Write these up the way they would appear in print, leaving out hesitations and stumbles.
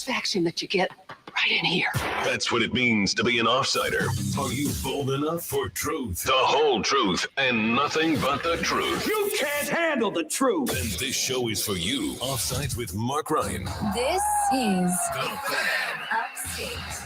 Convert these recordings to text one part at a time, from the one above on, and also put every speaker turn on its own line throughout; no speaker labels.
satisfaction that you get right in here.
That's what it means to be an offsider. Are you bold enough for truth? The whole truth and nothing but the truth.
You can't handle the truth.
Then this show is for you. Offsides with Marc Ryan.
This is
The Fan.
Upstate.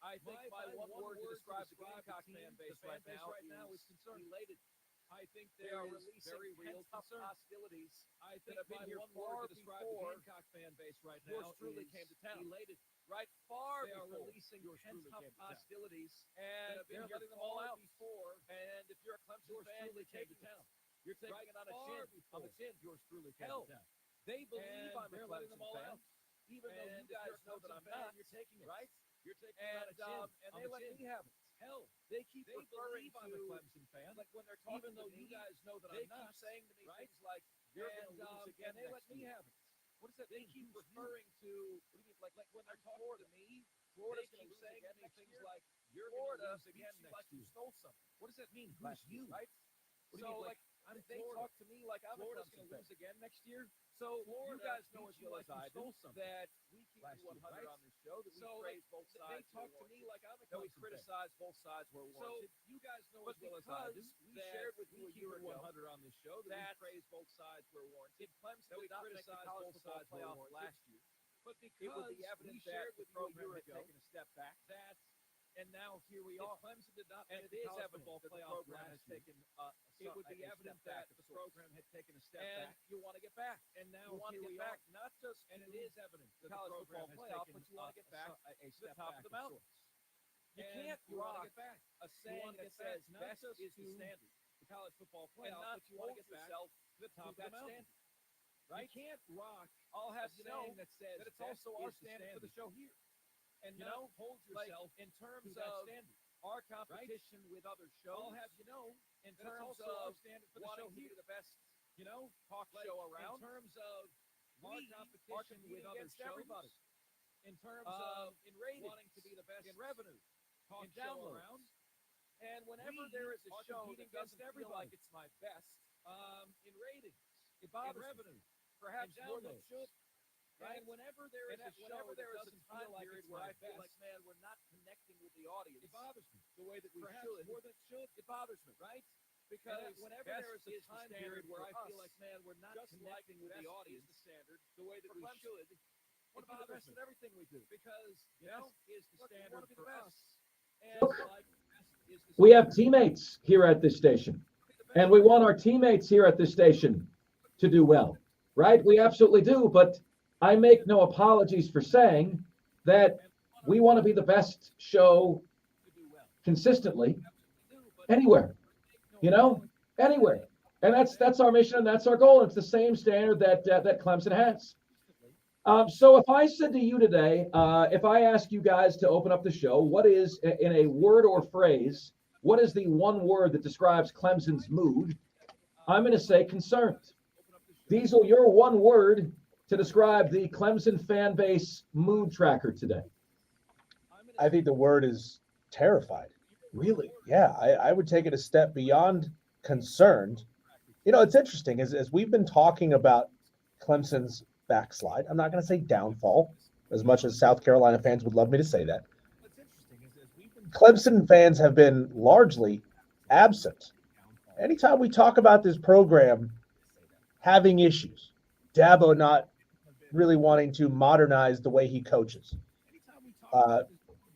I think my one word to describe the Gamecock fan base right now is elated. I think they are releasing very real hostilities. I think have been here far before the Gamecock fan base right now. Yours truly came to town. Elated, right? Far they are releasing pent-up hostilities, and they're letting them all out before. And if you're a Clemson fan, you're taking it. You're taking it on the chin. Yours truly came to town. They believe I'm a Clemson fan, even though you guys know that I'm not. You're taking it, right? You're taking it on the chin. And they let me have it. Hell, they keep referring to I'm a Clemson fan, like when they're talking to me, you guys know that I'm not. They keep saying to me things like, "You're going to lose again," and they let me have it. What does that mean? They keep referring to, what do you mean, like when they're talking to me, Florida's going to lose again next year. Like you're Florida again next year. You stole something. What does that mean? Who's you? Right? What do you mean? Like they talk to me like I'm Florida's going to lose again next year. So you guys know as well as I do that we keep you 100 on this show. That we praise both sides. They talk to me like I'm a Clemson fan. We criticize both sides where warranted. So you guys know as well as I do. We shared with you a year ago 100 on this show that we praise both sides where warranted. Clemson did not criticize both sides playoff last year. But because it would be evident that the program had taken a step back, and now here we are. Clemson did not, and it is evident that the program has taken. It would be evident that the program had taken a step back. You want to get back, and now you want to get back. Not just, and it is evident that the college football playoff, but you want to get back a step top of the mountain. You can't rock a saying that says best is the standard. The college football playoff, but you want to get back to the top of the mountain. Right? You can't rock. I'll have you know that says that it's also our standard for the show here. And hold yourself in terms of our competition with other shows. I'll have you know in terms of standard for the show here, the best, talk show around. In terms of our competition with other shows, everybody. In terms of in ratings, wanting to be the best in revenue, talk show around. And whenever there is a show that doesn't feel like it's my best, in ratings, it bothers revenue, perhaps more than it should. Right? And whenever there is a time period where I feel like, man, we're not connecting with the audience, it bothers me the way that we should. More than it should, it bothers me, right? Because whenever there is a time period where I feel like, man, we're not connecting with the audience, the standard, the way that we should. What about the best in everything we do? Because is the standard for us. And
we have teammates here at this station, and we want our teammates here at this station to do well, right? We absolutely do, but I make no apologies for saying that we want to be the best show consistently anywhere, anywhere. And that's our mission and that's our goal. It's the same standard that Clemson has. So if I said to you today, if I ask you guys to open up the show, what is, in a word or phrase, what is the one word that describes Clemson's mood? I'm going to say concerned. Diesel, your one word to describe the Clemson fan base mood tracker today.
I think the word is terrified.
Really?
Yeah, I would take it a step beyond concerned. It's interesting as we've been talking about Clemson's backslide. I'm not going to say downfall, as much as South Carolina fans would love me to say that. Clemson fans have been largely absent. Anytime we talk about this program having issues, Dabo not really wanting to modernize the way he coaches,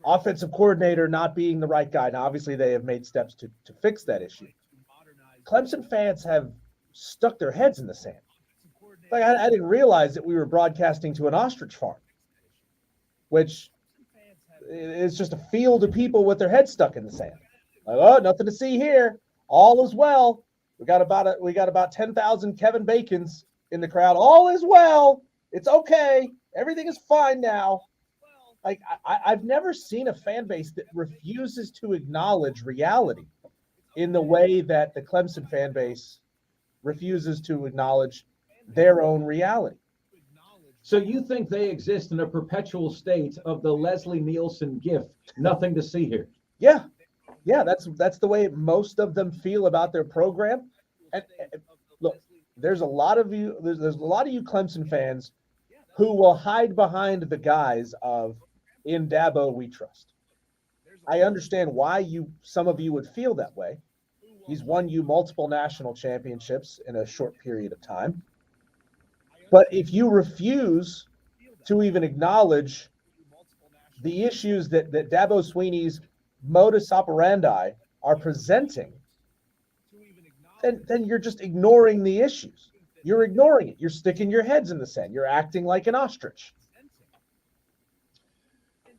offensive coordinator not being the right guy. Now, obviously, they have made steps to fix that issue. Clemson fans have stuck their heads in the sand. Like I didn't realize that we were broadcasting to an ostrich farm, which is just a field of people with their heads stuck in the sand. Like, oh, nothing to see here. All is well. We got about 10,000 Kevin Bacons in the crowd. All is well. It's okay. Everything is fine now. Like I've never seen a fan base that refuses to acknowledge reality in the way that the Clemson fan base refuses to acknowledge their own reality.
So you think they exist in a perpetual state of the Leslie Nielsen gif, nothing to see here?
Yeah, that's the way most of them feel about their program. And look, there's a lot of you Clemson fans who will hide behind the guise of "in Dabo we trust." I understand why some of you would feel that way. He's won you multiple national championships in a short period of time. But if you refuse to even acknowledge the issues that Dabo Sweeney's modus operandi are presenting, then you're just ignoring the issues. You're ignoring it. You're sticking your heads in the sand. You're acting like an ostrich.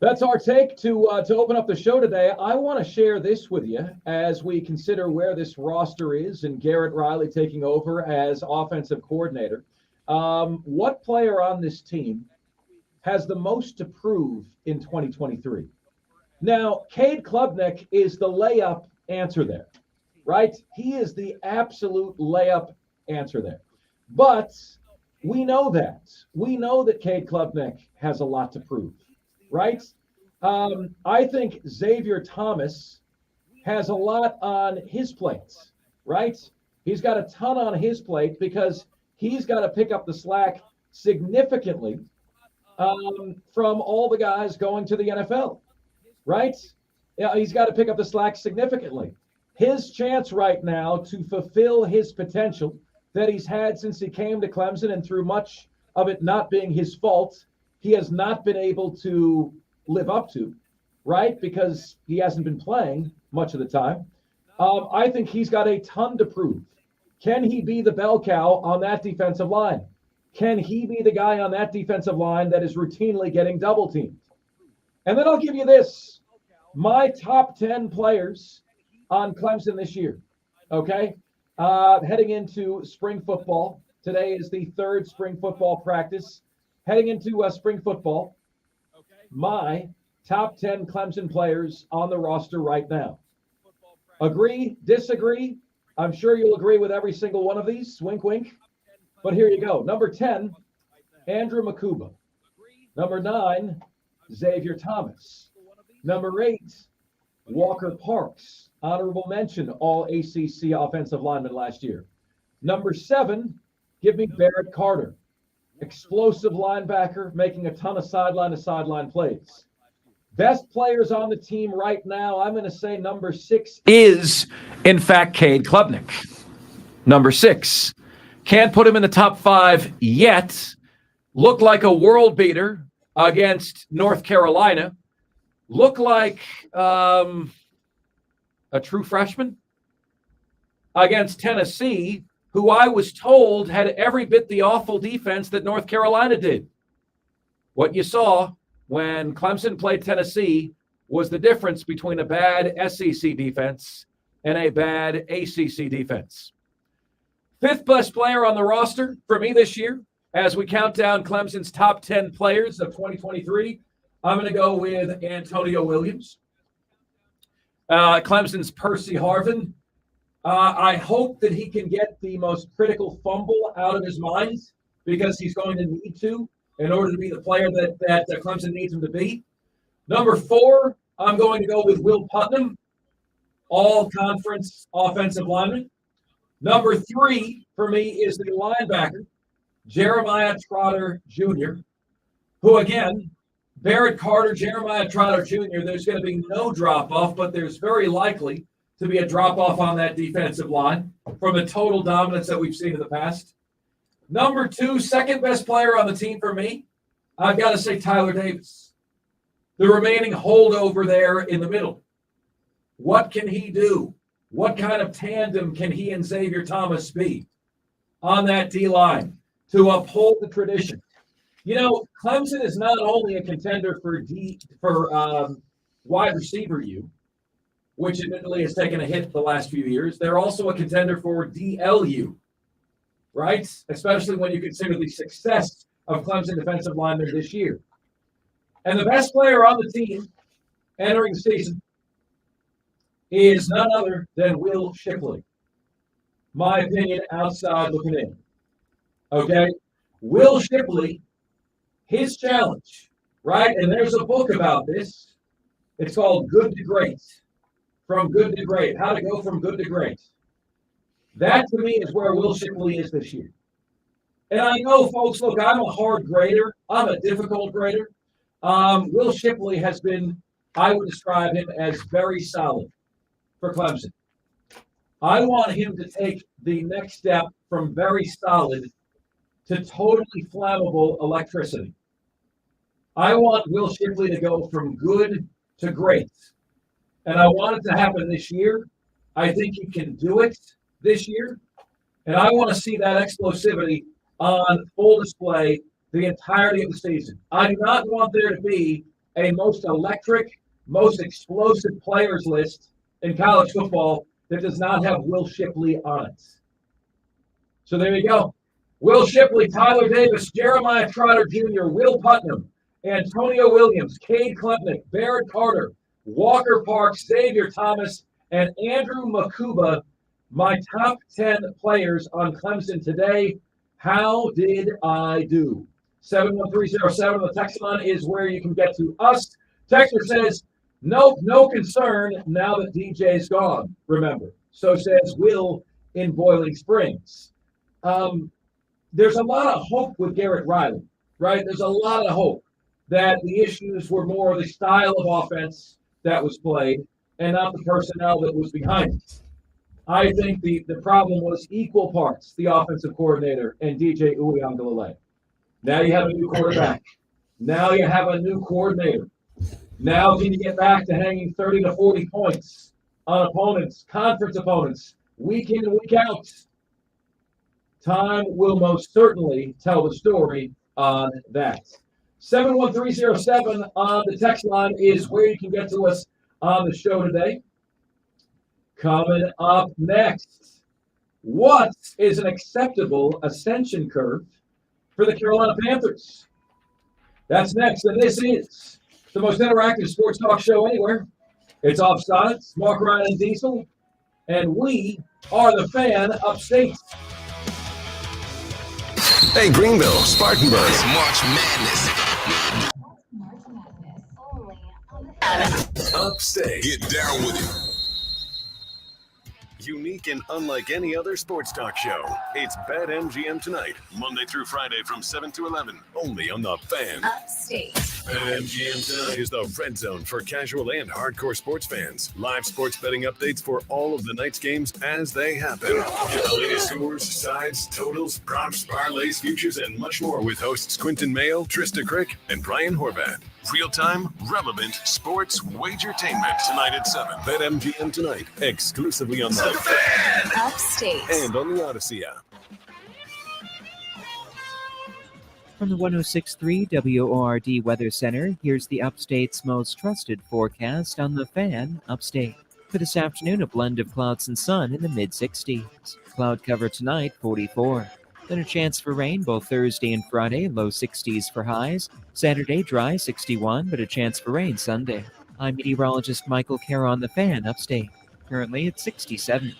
That's our take to open up the show today. I want to share this with you as we consider where this roster is and Garrett Riley taking over as offensive coordinator. What player on this team has the most to prove in 2023? Now, Cade Klubnik is the layup answer there, right? He is the absolute layup answer there. But we know that. We know that Cade Klubnik has a lot to prove, right? I think Xavier Thomas has a lot on his plate, right? He's got a ton on his plate because he's got to pick up the slack significantly from all the guys going to the NFL, right? Yeah, he's got to pick up the slack significantly. His chance right now to fulfill his potential that he's had since he came to Clemson, and through much of it not being his fault, he has not been able to live up to, right? Because he hasn't been playing much of the time. I think he's got a ton to prove. Can he be the bell cow on that defensive line? Can he be the guy on that defensive line that is routinely getting double teamed? And then I'll give you this. My top 10 players on Clemson this year, okay? Heading into spring football. Today is the third spring football practice. Heading into spring football, my top 10 Clemson players on the roster right now. Agree, disagree? I'm sure you'll agree with every single one of these. Wink, wink. But here you go. Number 10, Andrew Makuba. Number 9, Xavier Thomas. Number 8, Walker Parks. Honorable mention, all ACC offensive lineman last year. Number 7, give me Barrett Carter. Explosive linebacker, making a ton of sideline-to-sideline plays. Best players on the team right now, I'm going to say number 6 is, in fact, Cade Klubnik. Number 6. Can't put him in the top 5 yet. Looked like a world beater against North Carolina. Looked like a true freshman against Tennessee, who I was told had every bit the awful defense that North Carolina did. What you saw when Clemson played Tennessee was the difference between a bad SEC defense and a bad ACC defense. 5th best player on the roster for me this year, as we count down Clemson's top 10 players of 2023, I'm going to go with Antonio Williams. Clemson's Percy Harvin. I hope that he can get the most critical fumble out of his mind, because he's going to need to in order to be the player that Clemson needs him to be. Number 4, I'm going to go with Will Putnam, all-conference offensive lineman. Number 3 for me is the linebacker, Jeremiah Trotter Jr., who, again, Barrett Carter, Jeremiah Trotter Jr., there's going to be no drop-off, but there's very likely to be a drop-off on that defensive line from the total dominance that we've seen in the past. Number 2, second best player on the team for me, I've got to say Tyler Davis. The remaining holdover there in the middle. What can he do? What kind of tandem can he and Xavier Thomas be on that D-line to uphold the tradition? You know, Clemson is not only a contender for wide receiver U, which admittedly has taken a hit the last few years. They're also a contender for DLU, right? Especially when you consider the success of Clemson defensive linemen this year. And the best player on the team entering the season is none other than Will Shipley. My opinion, outside looking in. Okay? Will Shipley, his challenge, right? And there's a book about this. It's called Good to Great. From Good to Great. How to go from good to great. That, to me, is where Will Shipley is this year. And I know, folks, look, I'm a hard grader. I'm a difficult grader. Will Shipley has been, I would describe him as very solid for Clemson. I want him to take the next step from very solid to totally flammable electricity. I want Will Shipley to go from good to great. And I want it to happen this year. I think he can do it this year. And I want to see that explosivity on full display the entirety of the season. I do not want there to be a most electric, most explosive players list in college football that does not have Will Shipley on it. So there you go. Will Shipley, Tyler Davis, Jeremiah Trotter Jr., Will Putnam, Antonio Williams, Cade Klempnick, Barrett Carter, Walker Parks, Xavier Thomas, and Andrew Makuba, my top 10 players on Clemson today. How did I do? 71307, the text line is where you can get to us. Texter says, nope, no concern now that DJ's gone, remember. So says Will in Boiling Springs. There's a lot of hope with Garrett Riley, right? There's a lot of hope that the issues were more the style of offense that was played and not the personnel that was behind it. I think the problem was equal parts the offensive coordinator and DJ Uiagalelei. Now you have a new quarterback. Now you have a new coordinator. Now can you get back to hanging 30 to 40 points on opponents, conference opponents, week in and week out? Time will most certainly tell the story on that. 71307 on the text line is where you can get to us on the show today. Coming up next, what is an acceptable ascension curve for the Carolina Panthers? That's next, and this is the most interactive sports talk show anywhere. It's Offsides, Marc, Ryan, and Diesel, and we are the Fan Upstate.
Hey, Greenville, Spartanburg.
It's March Madness.
Upstate. Get down with it. Unique and unlike any other sports talk show. It's BetMGM Tonight, Monday through Friday from 7 to 11, only on The Fan.
Upstate.
BetMGM Tonight is the red zone for casual and hardcore sports fans. Live sports betting updates for all of the night's games as they happen. Get the latest scores, sides, totals, props, parlays, futures, and much more with hosts Quinton Mayo, Trista Crick, and Brian Horvath. Real-time, relevant sports wagertainment tonight at 7. BetMGM Tonight, exclusively on The Fan.
Upstate.
And on the Odyssey app.
From the 106.3 WORD Weather Center, here's the Upstate's most trusted forecast on The Fan Upstate. For this afternoon, a blend of clouds and sun in the mid-60s. Cloud cover tonight, 44. Then a chance for rain both Thursday and Friday, low 60s for highs. Saturday, dry, 61, but a chance for rain Sunday. I'm meteorologist Michael Kerr on The Fan Upstate. Currently, it's 67.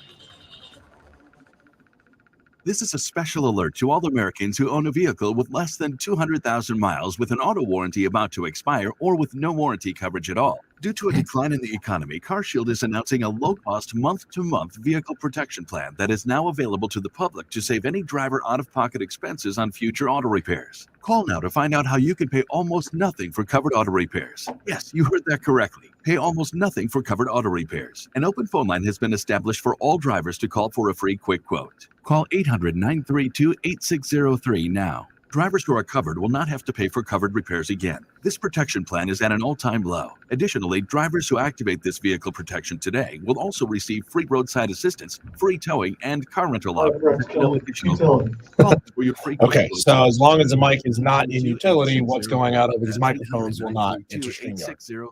This is a special alert to all Americans who own a vehicle with less than 200,000 miles with an auto warranty about to expire or with no warranty coverage at all. Due to a decline in the economy, CarShield is announcing a low-cost month-to-month vehicle protection plan that is now available to the public to save any driver out-of-pocket expenses on future auto repairs. Call now to find out how you can pay almost nothing for covered auto repairs. Yes, you heard that correctly. Pay almost nothing for covered auto repairs. An open phone line has been established for all drivers to call for a free quick quote. Call 800-932-8603 now. Drivers who are covered will not have to pay for covered repairs again. This protection plan is at an all-time low. Additionally, drivers who activate this vehicle protection today will also receive free roadside assistance, free towing, and car rental offers at no additional cost.
Okay, so as long as the mic is not in utility, what's going out of these microphones will not enter StreamYard.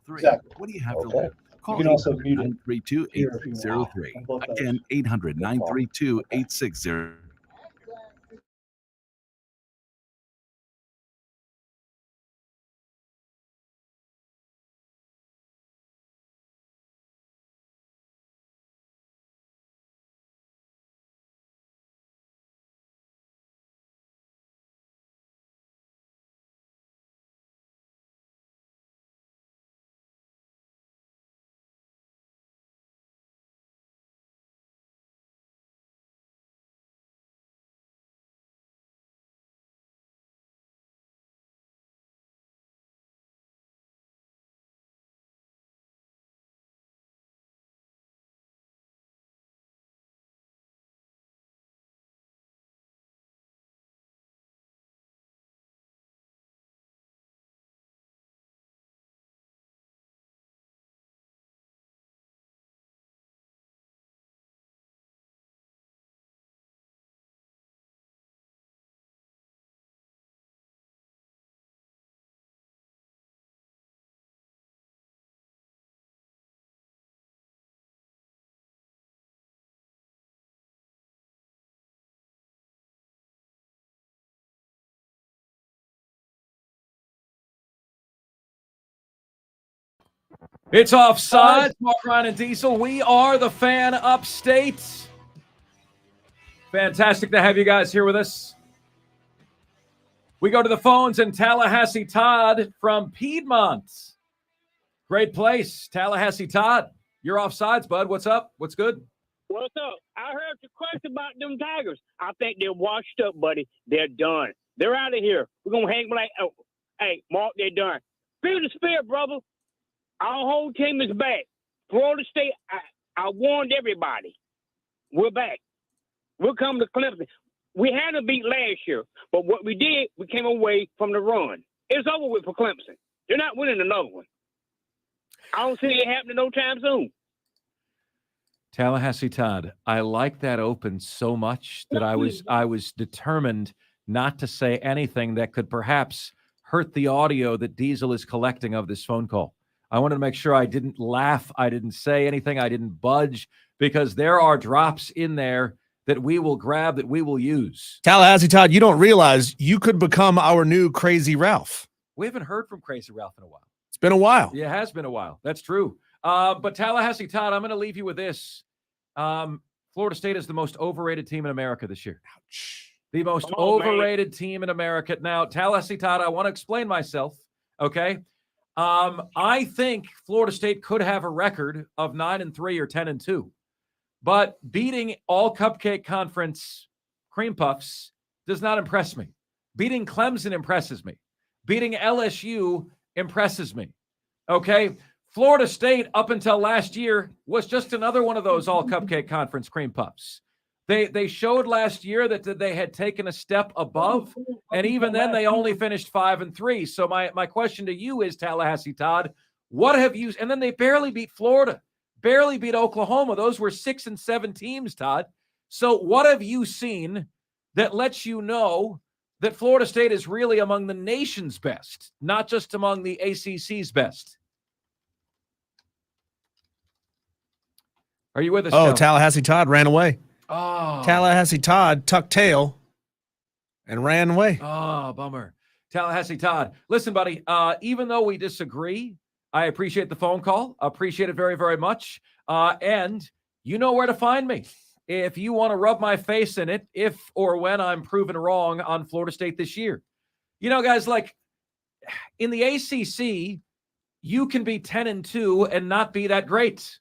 Exactly. What do you have to
Okay.
lose? Call
You can also mute it
800-932-8603. Again, 800-932-8603.
It's Offsides. Marc, Ryan, and Diesel. We are the Fan Upstate. Fantastic to have you guys here with us. We go to the phones in Tallahassee. Todd from Piedmont. Great place. Tallahassee Todd. You're Offsides, bud. What's up? What's good?
What's up? I heard your question about them Tigers. I think they're washed up, buddy. They're done. They're out of here. We're going to hang like, oh, hey, Mark, they're done. Feel the spirit, brother. Our whole team is back. Florida State, I warned everybody. We're back. We'll come to Clemson. We had to beat last year, but what we did, we came away from the run. It's over with for Clemson. They're not winning another one. I don't see it happening no time soon.
Tallahassee Todd, I like that open so much that I was determined not to say anything that could perhaps hurt the audio that Diesel is collecting of this phone call. I wanted to make sure I didn't laugh, I didn't say anything, I didn't budge, because there are drops in there that we will grab, that we will use.
Tallahassee Todd, you don't realize you could become our new Crazy Ralph.
We haven't heard from Crazy Ralph in a while.
It's been a while.
Yeah, it has been a while. That's true. But Tallahassee Todd, I'm going to leave you with this. Florida State is the most overrated team in America this year. Ouch. The most overrated team in America. Now, Tallahassee Todd, I want to explain myself, okay? I think Florida State could have a record of 9-3 or 10-2, but beating all Cupcake Conference cream puffs does not impress me. Beating Clemson impresses me. Beating LSU impresses me. Okay? Florida State, up until last year, was just another one of those all Cupcake Conference cream puffs. They showed last year that they had taken a step above, and even then they only finished 5-3. So my question to you is, Tallahassee Todd, what have you – and then they barely beat Florida, barely beat Oklahoma. Those were 6 and 7 teams, Todd. So what have you seen that lets you know that Florida State is really among the nation's best, not just among the ACC's best? Are you with us?
Oh, Tallahassee Todd ran away.
Oh.
Tallahassee Todd tucked tail and ran away.
Oh, bummer. Tallahassee Todd. Listen, buddy, even though we disagree, I appreciate the phone call. Appreciate it very, very much. And you know where to find me if you want to rub my face in it, if or when I'm proven wrong on Florida State this year. You know, guys, like in the ACC, you can be 10-2 and not be that great.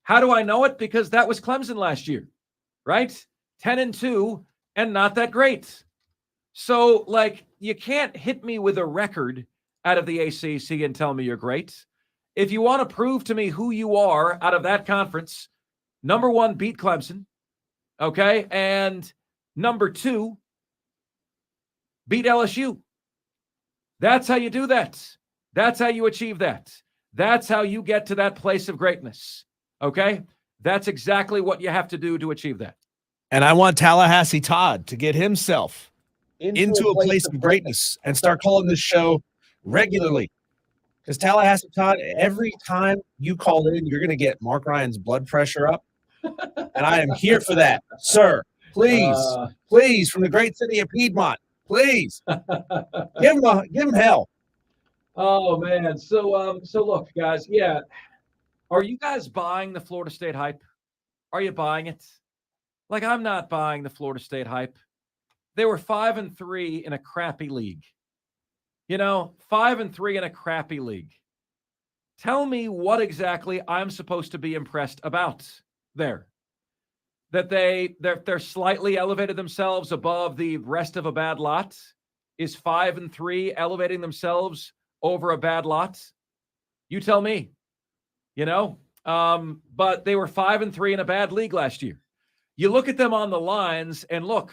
How do I know it? Because that was Clemson last year. Right? 10-2 and not that great. So, like, you can't hit me with a record out of the ACC and tell me you're great. If you want to prove to me who you are out of that conference, number one, beat Clemson. Okay? And number two, beat LSU. That's how you do that. That's how you achieve that. That's how you get to that place of greatness. Okay? That's exactly what you have to do to achieve that.
And I want Tallahassee Todd to get himself into a place of greatness and start calling this show regularly. Because Tallahassee Todd, every time you call in, you're going to get Marc Ryan's blood pressure up. And I am here for that. Sir, please, please, from the great city of Piedmont, please, give him hell.
Oh, man. So look, guys, yeah.
Are you guys buying the Florida State hype? Are you buying it? Like, I'm not buying the Florida State hype. They were 5-3 in a crappy league. You know, 5-3 in a crappy league. Tell me what exactly I'm supposed to be impressed about there. That they're slightly elevated themselves above the rest of a bad lot? Is 5-3 elevating themselves over a bad lot? You tell me. You know, but they were 5-3 in a bad league last year. You look at them on the lines, and look,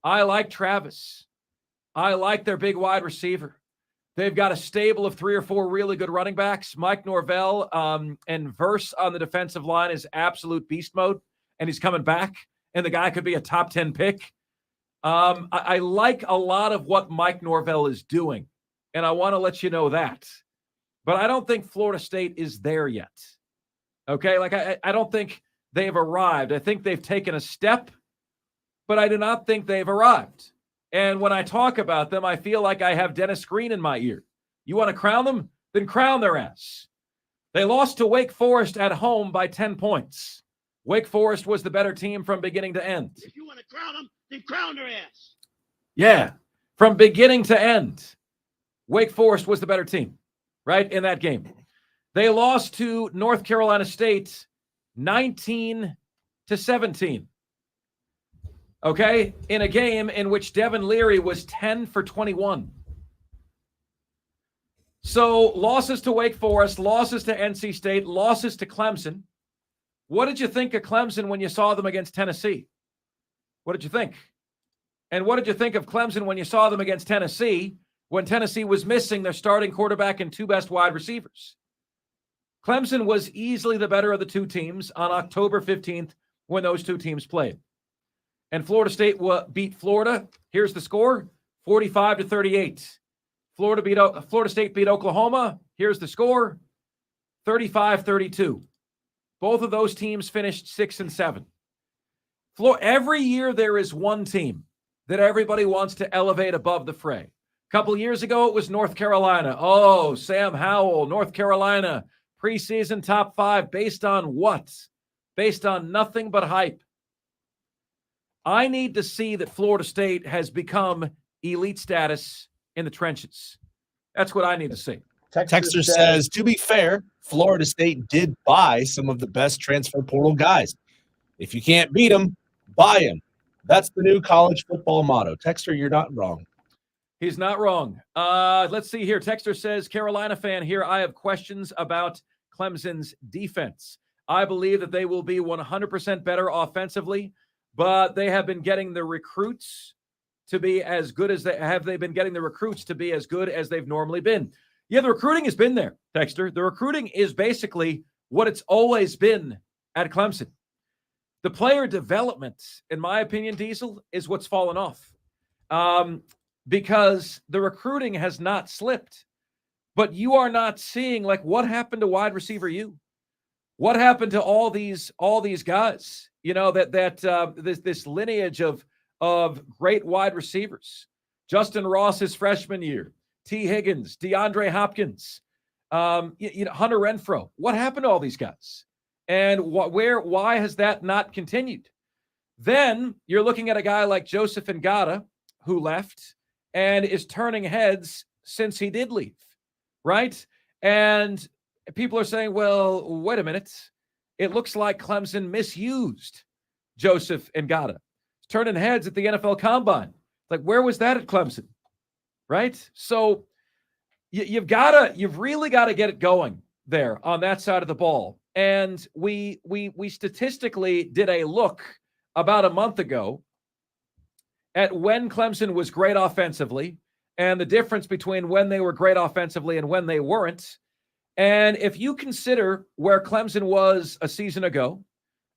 I like Travis. I like their big wide receiver. They've got a stable of 3 or 4 really good running backs. Mike Norvell and Verse on the defensive line is absolute beast mode, and he's coming back, and the guy could be a top 10 pick. I like a lot of what Mike Norvell is doing, and I want to let you know that. But I don't think Florida State is there yet. Okay? Like, I don't think they've arrived. I think they've taken a step, but I do not think they've arrived. And when I talk about them, I feel like I have Dennis Green in my ear. You want to crown them? Then crown their ass.
They lost to Wake Forest at home by 10 points. Wake Forest was the better team from beginning to end.
If you want to crown them, then crown their ass.
Yeah, from beginning to end, Wake Forest was the better team, right, in that game. They lost to North Carolina State 19-17. Okay, in a game in which Devin Leary was 10 for 21. So losses to Wake Forest, losses to NC State, losses to Clemson. What did you think of Clemson when you saw them against Tennessee? What did you think? And what did you think of Clemson when you saw them against Tennessee when Tennessee was missing their starting quarterback and two best wide receivers? Clemson was easily the better of the two teams on October 15th when those two teams played. And Florida State beat Florida. Here's the score, 45-38. Florida State beat Oklahoma. Here's the score, 35-32. Both of those teams finished 6-7. Every year there is one team that everybody wants to elevate above the fray. A couple years ago, it was North Carolina. Oh, Sam Howell, North Carolina, preseason top 5. Based on what? Based on nothing but hype. I need to see that Florida State has become elite status in the trenches. That's what I need to see.
Texter says, to be fair, Florida State did buy some of the best transfer portal guys. If you can't beat them, buy them. That's the new college football motto. Texter, you're not wrong.
He's not wrong. Let's see here. Texter says, Carolina fan here, I have questions about Clemson's defense. I believe that they will be 100% better offensively, but they have been getting the recruits to be as good as they've been getting the recruits to be as good as they've normally been. Yeah, the recruiting has been there, Texter. The recruiting is basically what it's always been at Clemson. The player development, in my opinion, Diesel, is what's fallen off because the recruiting has not slipped. But you are not seeing, like, what happened to wide receiver U? What happened to all these guys? You know, this lineage of great wide receivers. Justin Ross's freshman year, T. Higgins, DeAndre Hopkins, Hunter Renfrow. What happened to all these guys? And why has that not continued? Then you're looking at a guy like Joseph Ngata, who left and is turning heads since he did leave, right? And people are saying, well, wait a minute. It looks like Clemson misused Joseph Ngata. Turning heads at the NFL Combine. Like, where was that at Clemson? Right? So you've really got to get it going there on that side of the ball. And we statistically did a look about a month ago at when Clemson was great offensively and the difference between when they were great offensively and when they weren't. And if you consider where Clemson was a season ago,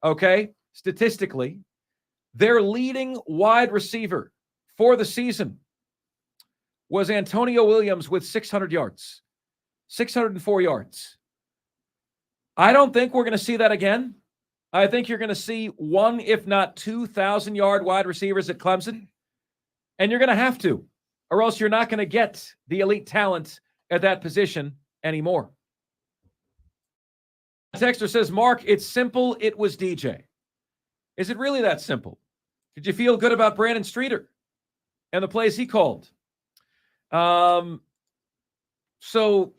okay, statistically, their leading wide receiver for the season was Antonio Williams with 600 yards, 604 yards. I don't think we're going to see that again. I think you're going to see one, if not 2,000-yard wide receivers at Clemson. And you're going to have to, or else you're not going to get the elite talent at that position anymore. Texter says, Mark, it's simple. It was DJ. Is it really that simple? Did you feel good about Brandon Streeter and the plays he called? So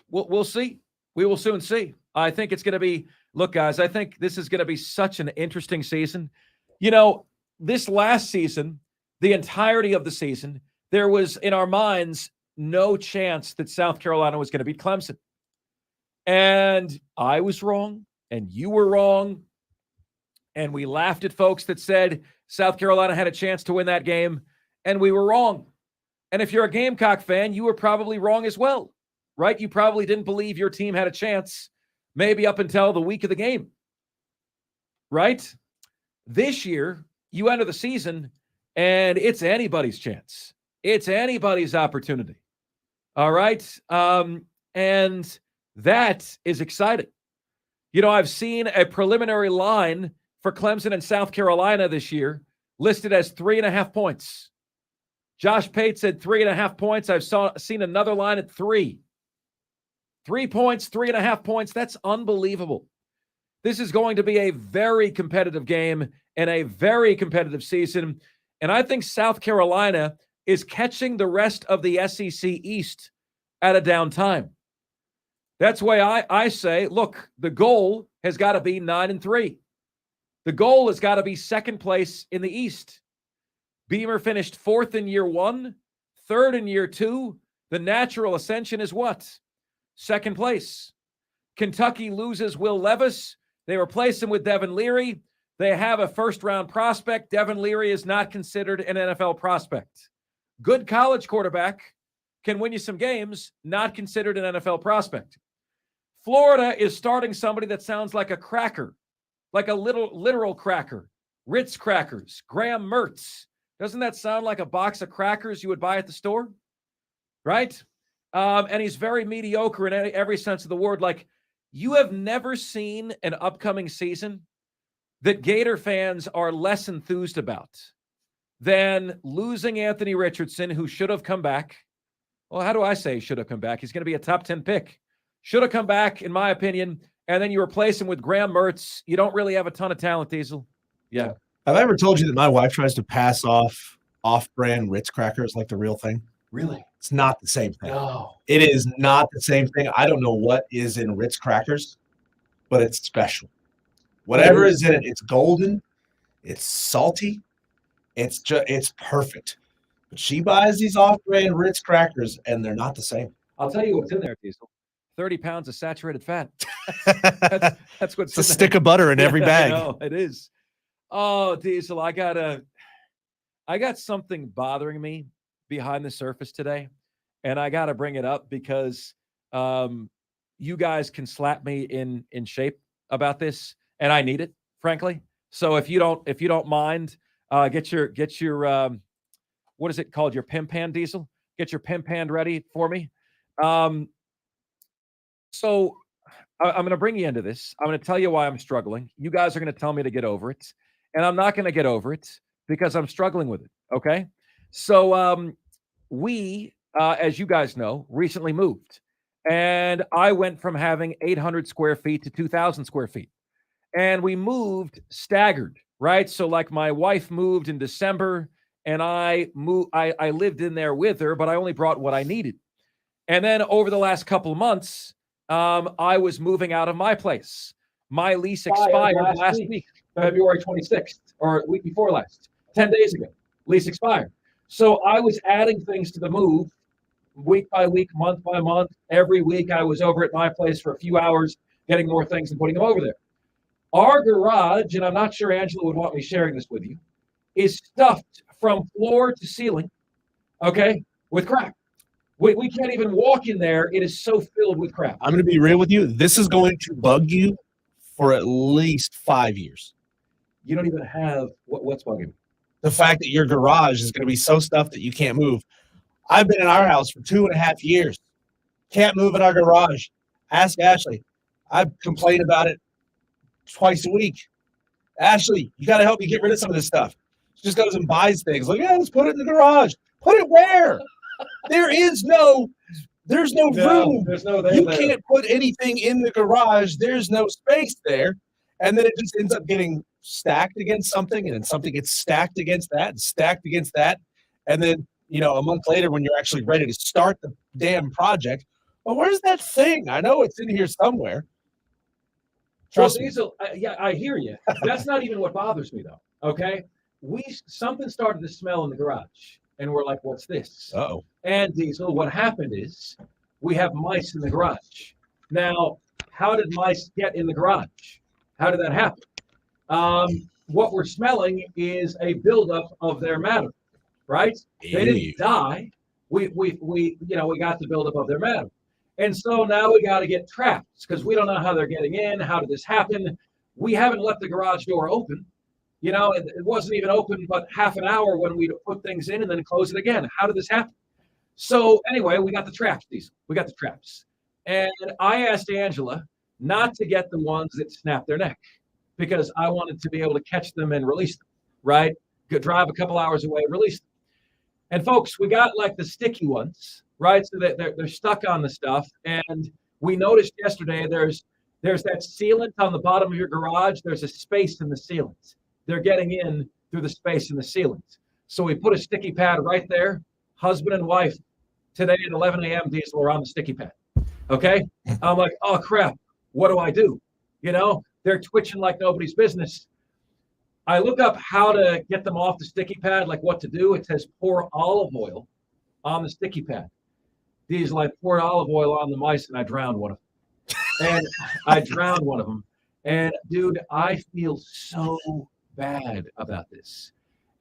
we'll see. We will soon see. I think it's going to be, look, guys, I think this is going to be such an interesting season. You know, this last season, the entirety of the season, there was in our minds no chance that South Carolina was going to beat Clemson. And I was wrong, and you were wrong. And we laughed at folks that said South Carolina had a chance to win that game, and we were wrong. And if you're a Gamecock fan, you were probably wrong as well, right? You probably didn't believe your team had a chance, maybe up until the week of the game, right? This year, you enter the season, and it's anybody's chance. It's anybody's opportunity, all right? And that is exciting. You know, I've seen a preliminary line for Clemson and South Carolina this year listed as 3.5 points. Josh Pate said 3.5 points. I've seen another line at 3. 3 points, 3.5 points. That's unbelievable. This is going to be a very competitive game and a very competitive season. And I think South Carolina is catching the rest of the SEC East at a down time. That's why I say, look, the goal has got to be 9-3. The goal has got to be second place in the East. Beamer finished 4th in year 1, 3rd in year 2. The natural ascension is what? Second place. Kentucky loses Will Levis. They replace him with Devin Leary. They have a first-round prospect. Devin Leary is not considered an NFL prospect. Good college quarterback, can win you some games, not considered an NFL prospect. Florida is starting somebody that sounds like a cracker, like a literal cracker. Ritz crackers, Graham Mertz. Doesn't that sound like a box of crackers you would buy at the store? Right? And he's very mediocre in every sense of the word. Like, you have never seen an upcoming season that Gator fans are less enthused about than losing Anthony Richardson, who should have come back. Well, how do I say should have come back? He's going to be a top 10 pick. Should have come back, in my opinion, and then you replace him with Graham Mertz. You don't really have a ton of talent, Diesel. Yeah.
Have I ever told you that my wife tries to pass off-brand Ritz crackers like the real thing?
Really?
It's not the same thing.
No.
It is not the same thing. I don't know what is in Ritz crackers, but it's special. Whatever is in it, it's golden, it's salty, it's perfect. But she buys these off-brand Ritz crackers, and they're not the same.
I'll tell you what's in there, Diesel. 30 pounds of saturated fat. That's what's
it's a stick of butter in every bag.
I know, it is. Oh, Diesel, I got something bothering me behind the surface today, and I got to bring it up because you guys can slap me in shape about this, and I need it, frankly. So if you don't mind, get your what is it called? Your pim pan, Diesel. Get your pim pan ready for me. So I'm going to bring you into this. I'm going to tell you why I'm struggling. You guys are going to tell me to get over it. And I'm not going to get over it because I'm struggling with it. Okay. So we, as you guys know, recently moved. And I went from having 800 square feet to 2,000 square feet. And we moved staggered, right? So like my wife moved in December and I lived in there with her, but I only brought what I needed. And then over the last couple of months, I was moving out of my place. My lease expired last week, February 26th, or a week before last, 10 days ago. Lease expired. So I was adding things to the move week by week, month by month. Every week I was over at my place for a few hours, getting more things and putting them over there. Our garage, and I'm not sure Angela would want me sharing this with you, is stuffed from floor to ceiling, okay, with crap. We can't even walk in there. It is so filled with crap.
I'm going to be real with you. This is going to bug you for at least 5 years.
You don't even have what's bugging me?
The fact that your garage is going to be so stuffed that you can't move. I've been in our house for 2.5 years. Can't move in our garage. Ask Ashley. I complain about it twice a week. Ashley, you got to help me get rid of some of this stuff. She just goes and buys things. Like, yeah, let's put it in the garage. Put it where? There's no room.
There's no there.
You can't put anything in the garage. There's no space there. And then it just ends up getting stacked against something, and then something gets stacked against that and stacked against that. And then, a month later when you're actually ready to start the damn project, well, where's that thing? I know it's in here somewhere. Trust me.
Yeah, I hear you. That's not even what bothers me, though, okay? Something started to smell in the garage. And we're like, what's this?
Uh-oh.
And Diesel, what happened is we have mice in the garage. Now, how did mice get in the garage? How did that happen? What we're smelling is a buildup of their matter, right? They didn't die. We got the buildup of their matter. And so now we got to get traps because we don't know how they're getting in. How did this happen? We haven't left the garage door open. It wasn't even open but half an hour when we put things in and then close it again. How did this happen? So anyway, we got the traps, We got the traps. And I asked Angela not to get the ones that snap their neck because I wanted to be able to catch them and release them, right? Drive a couple hours away, release them. And folks, we got like the sticky ones, right? So that they're stuck on the stuff. And we noticed yesterday there's that sealant on the bottom of your garage. There's a space in the sealant. They're getting in through the space in the sealant. So we put a sticky pad right there. Husband and wife today at 11 a.m. Diesel are on the sticky pad. Okay. I'm like, oh crap. What do I do? You know, they're twitching like nobody's business. I look up how to get them off the sticky pad, like what to do. It says pour olive oil on the sticky pad. Diesel, I poured olive oil on the mice and I drowned one of them. And dude, I feel so bad about this.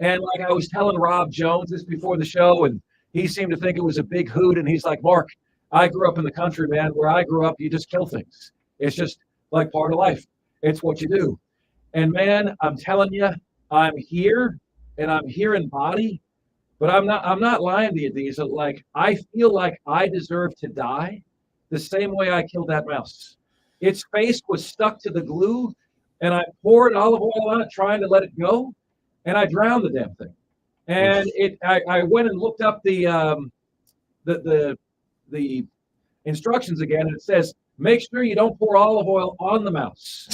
And like I was telling Rob Jones this before the show, and he seemed to think it was a big hoot. And he's like, Mark, I grew up in the country, man. Where I grew up, you just kill things. It's just like part of life. It's what you do. And man, I'm telling you, I'm here and I'm here in body, but I'm not lying to you, Diesel. Like, I feel like I deserve to die the same way I killed that mouse. Its face was stuck to the glue, and I poured olive oil on it, trying to let it go, and I drowned the damn thing. And I went and looked up the instructions again, and it says, make sure you don't pour olive oil on the mouse.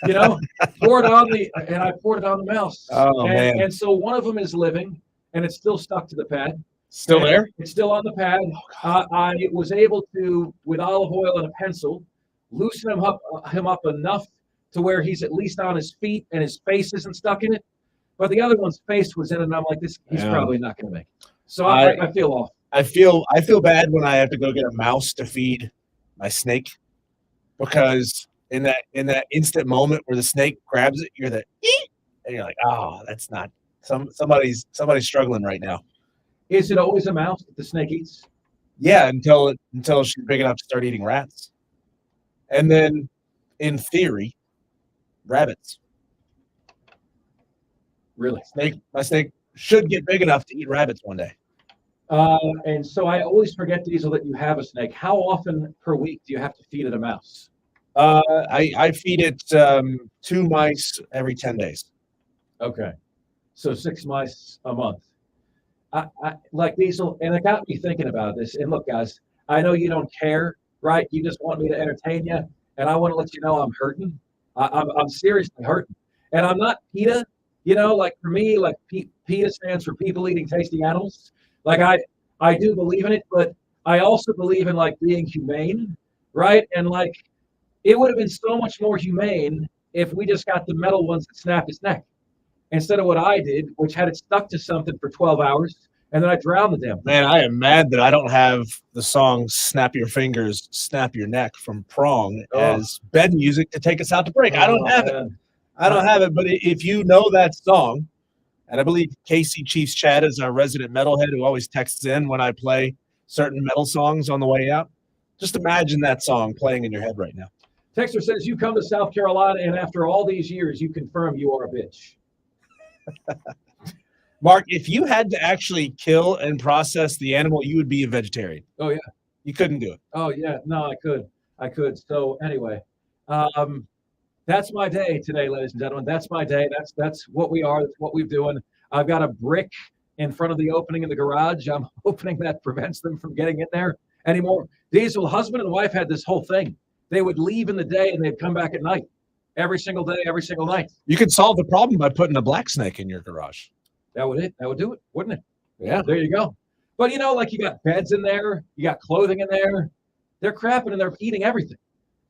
You know, pour it on and I poured it on the mouse.
Oh, man.
And so one of them is living, and it's still stuck to the pad.
Still there?
It's still on the pad. I was able to, with olive oil and a pencil, loosen him up enough to where he's at least on his feet and his face isn't stuck in it. But the other one's face was in it, and I'm like, he's probably not going to make it. So I feel off.
I feel bad when I have to go get a mouse to feed my snake, because in that instant moment where the snake grabs it, you're and you're like, oh, that's not somebody's struggling right now.
Is it always a mouse that the snake eats?
Yeah, until she's big enough to start eating rats, and then in theory, rabbits.
Really?
My snake should get big enough to eat rabbits one day.
And so I always forget, Diesel, that you have a snake. How often per week do you have to feed it a mouse?
I feed it 2 mice every 10 days.
Okay. So 6 mice a month. I like Diesel, and it got me thinking about this. And look, guys, I know you don't care, right? You just want me to entertain you, and I want to let you know I'm hurting. I'm seriously hurting. And I'm not PETA, you know, like for me, like PETA stands for people eating tasty animals. Like I do believe in it, but I also believe in like being humane, right? And like it would have been so much more humane if we just got the metal ones that snapped its neck instead of what I did, which had it stuck to something for 12 hours, and then I drowned the damn thing.
Man, I am mad that I don't have the song Snap Your Fingers, Snap Your Neck from Prong as bed music to take us out to break. I don't have it. I don't have it, but if you know that song, and I believe Casey Chiefs Chad is our resident metalhead who always texts in when I play certain metal songs on the way out, just imagine that song playing in your head right now.
Texter says, you come to South Carolina, and after all these years, you confirm you are a bitch.
Mark, if you had to actually kill and process the animal, you would be a vegetarian.
Oh, yeah.
You couldn't do it.
Oh, yeah. No, I could. So anyway, that's my day today, ladies and gentlemen. That's my day. That's what we are. That's what we're doing. I've got a brick in front of the opening in the garage. I'm hoping that prevents them from getting in there anymore. Diesel, husband and wife had this whole thing. They would leave in the day and they'd come back at night. Every single day, every single night.
You could solve the problem by putting a black snake in your garage.
That would do it, wouldn't it?
Yeah.
There you go. But you know, like you got beds in there, you got clothing in there. They're crapping and they're eating everything.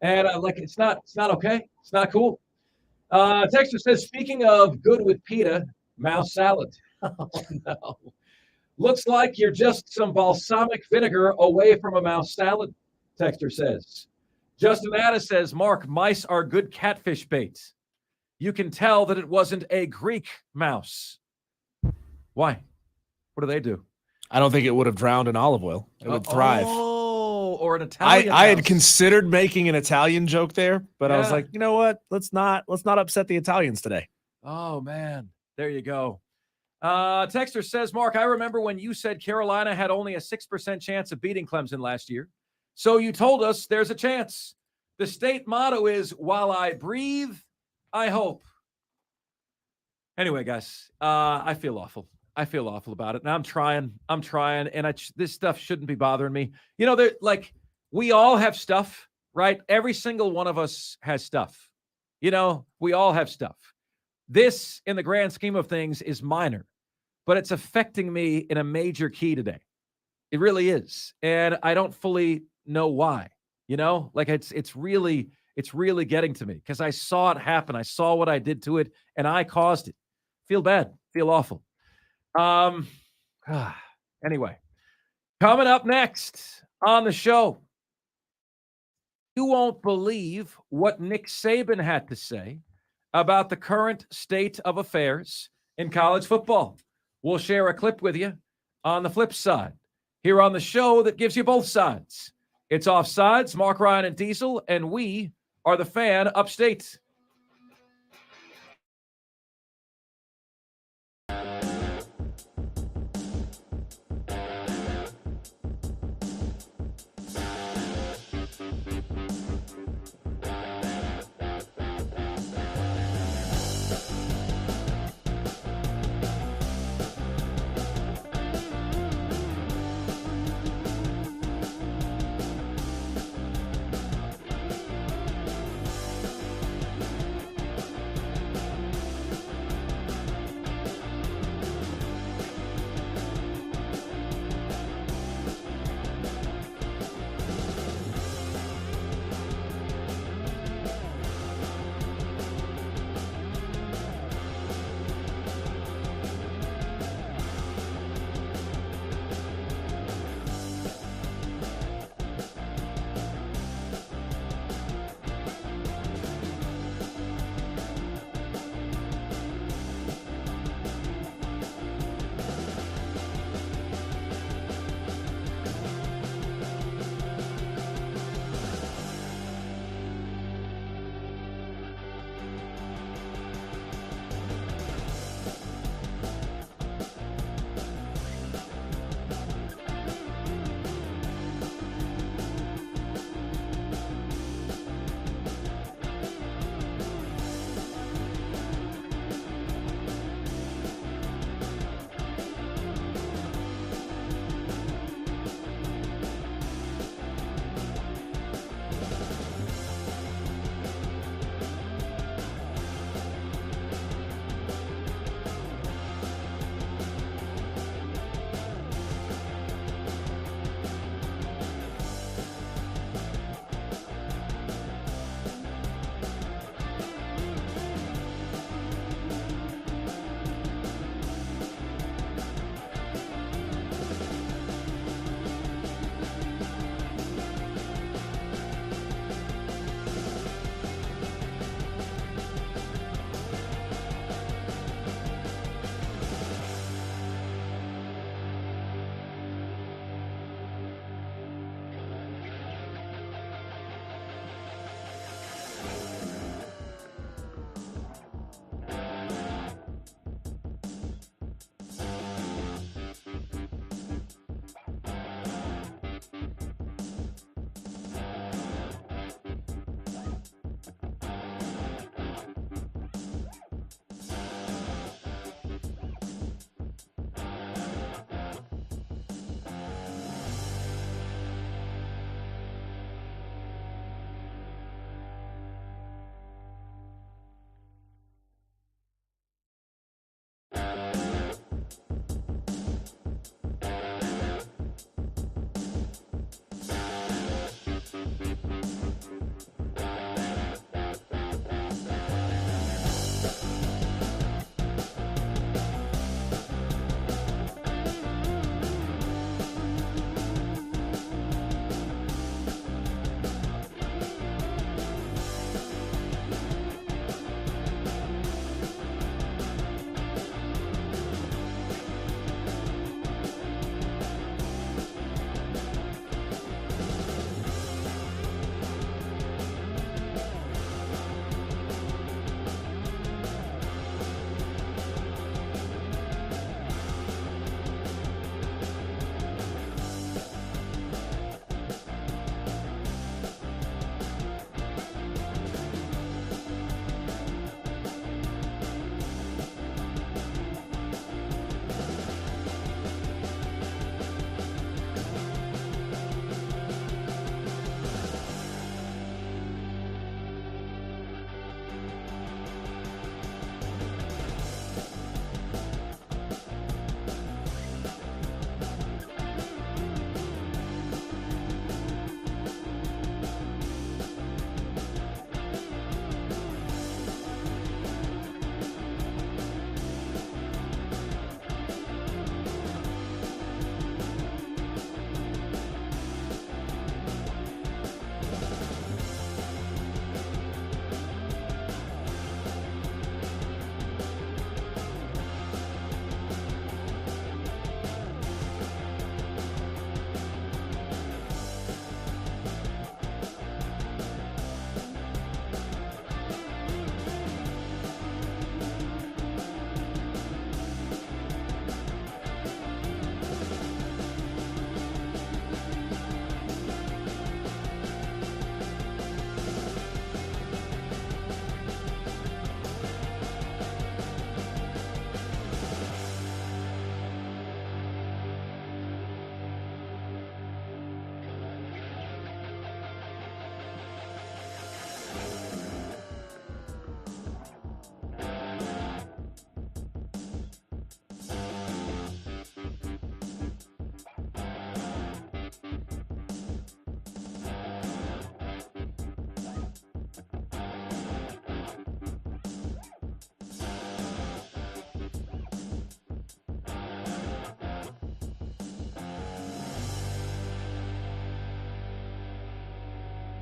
And like it's not okay. It's not cool. Texter says, speaking of good with PETA, mouse salad. Oh no. Looks like you're just some balsamic vinegar away from a mouse salad, Texter says. Justin Addis says, Mark, mice are good catfish bait. You can tell that it wasn't a Greek mouse. Why? What do they do?
I don't think it would have drowned in olive oil. It would thrive.
Oh, or an Italian
I had
mouse.
considered making an Italian joke there, but I was like, you know what? Let's not upset the Italians today.
Oh, man. There you go. Texter says, Mark, I remember when you said Carolina had only a 6% chance of beating Clemson last year. So you told us there's a chance. The state motto is, while I breathe, I hope. Anyway, guys, I feel awful. I feel awful about it. And I'm trying. And this stuff shouldn't be bothering me. You know, like we all have stuff,
right? Every single one of us has stuff. You know, we all have stuff. This, in the grand scheme of things, is minor, but it's affecting me in a major key today. It really is. And I don't fully know why, you know, like it's really getting to me because I saw it happen. I saw what I did to it and I caused it. Feel bad, feel awful. Anyway, coming up next on the show, you won't believe what Nick Saban had to say about the current state of affairs in college football. We'll share a clip with you on the flip side here on the show that gives you both sides. It's Offsides, Marc, Ryan, and Diesel, and we are the Fan Upstate.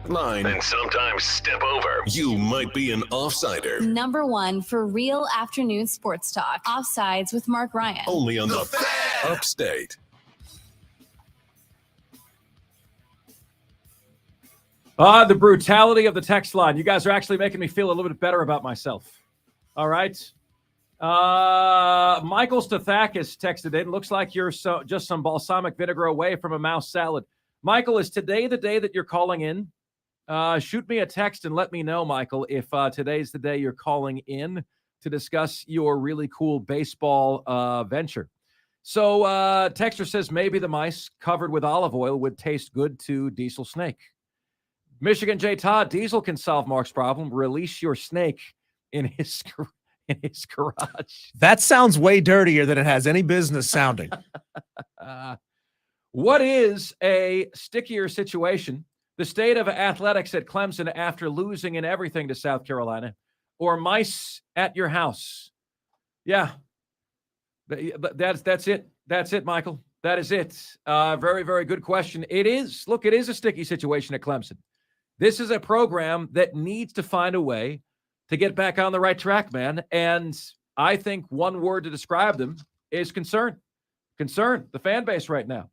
line, and sometimes step over, you might be an offsider.
Number one for real afternoon sports talk. Offsides with Marc Ryan.
Only on the Fan Upstate.
The brutality of the text line. You guys are actually making me feel a little bit better about myself. All right. Michael Stathakis texted in. Looks like you're just some balsamic vinegar away from a mouse salad. Michael, is today the day that you're calling in? Shoot me a text and let me know, Michael, if today's the day you're calling in to discuss your really cool baseball venture. So Texter says maybe the mice covered with olive oil would taste good to Diesel Snake. Michigan J. Todd, Diesel can solve Mark's problem. Release your snake in his garage.
That sounds way dirtier than it has any business sounding.
What is a stickier situation? The state of athletics at Clemson after losing in everything to South Carolina, or mice at your house? Yeah, that's it. That's it, Michael. That is it. Very, very good question. It is. Look, it is a sticky situation at Clemson. This is a program that needs to find a way to get back on the right track, man. And I think one word to describe them is concern. Concern, the fan base right now.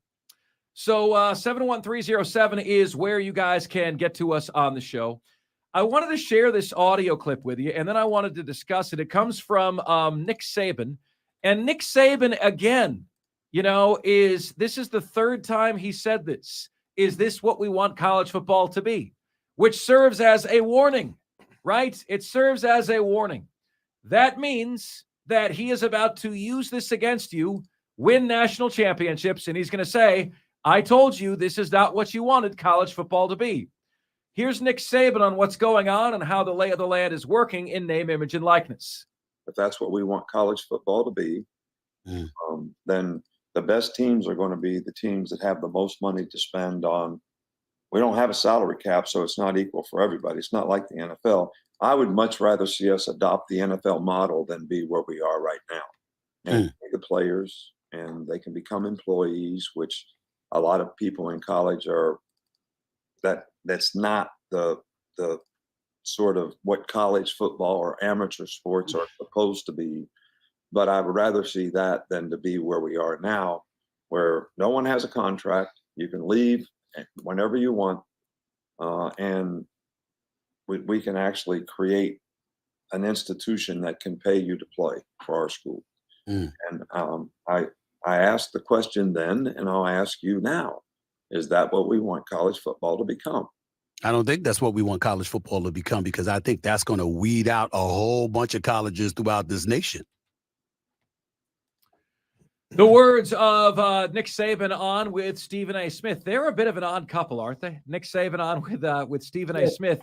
So 71307 is where you guys can get to us on the show. I wanted to share this audio clip with you, and then I wanted to discuss it. It comes from Nick Saban. And Nick Saban, again, this is the third time he said this. Is this what we want college football to be? Which serves as a warning, right? It serves as a warning. That means that he is about to use this against you, win national championships, and he's going to say, I told you this is not what you wanted college football to be. Here's Nick Saban on what's going on and how the lay of the land is working in name, image, and likeness.
If that's what we want college football to be, then the best teams are going to be the teams that have the most money to spend on. We don't have a salary cap, so it's not equal for everybody. It's not like the NFL. I would much rather see us adopt the NFL model than be where we are right now. And pay the players, and they can become employees, which a lot of people in college are. That's not the sort of what college football or amateur sports are supposed to be. But I would rather see that than to be where we are now, where no one has a contract. You can leave whenever you want, and we can actually create an institution that can pay you to play for our school. And I asked the question then, and I'll ask you now. Is that what we want college football to become?
I don't think that's what we want college football to become, because I think that's going to weed out a whole bunch of colleges throughout this nation.
The words of Nick Saban on with Stephen A. Smith. They're a bit of an odd couple, aren't they? Nick Saban on with Stephen A. Smith.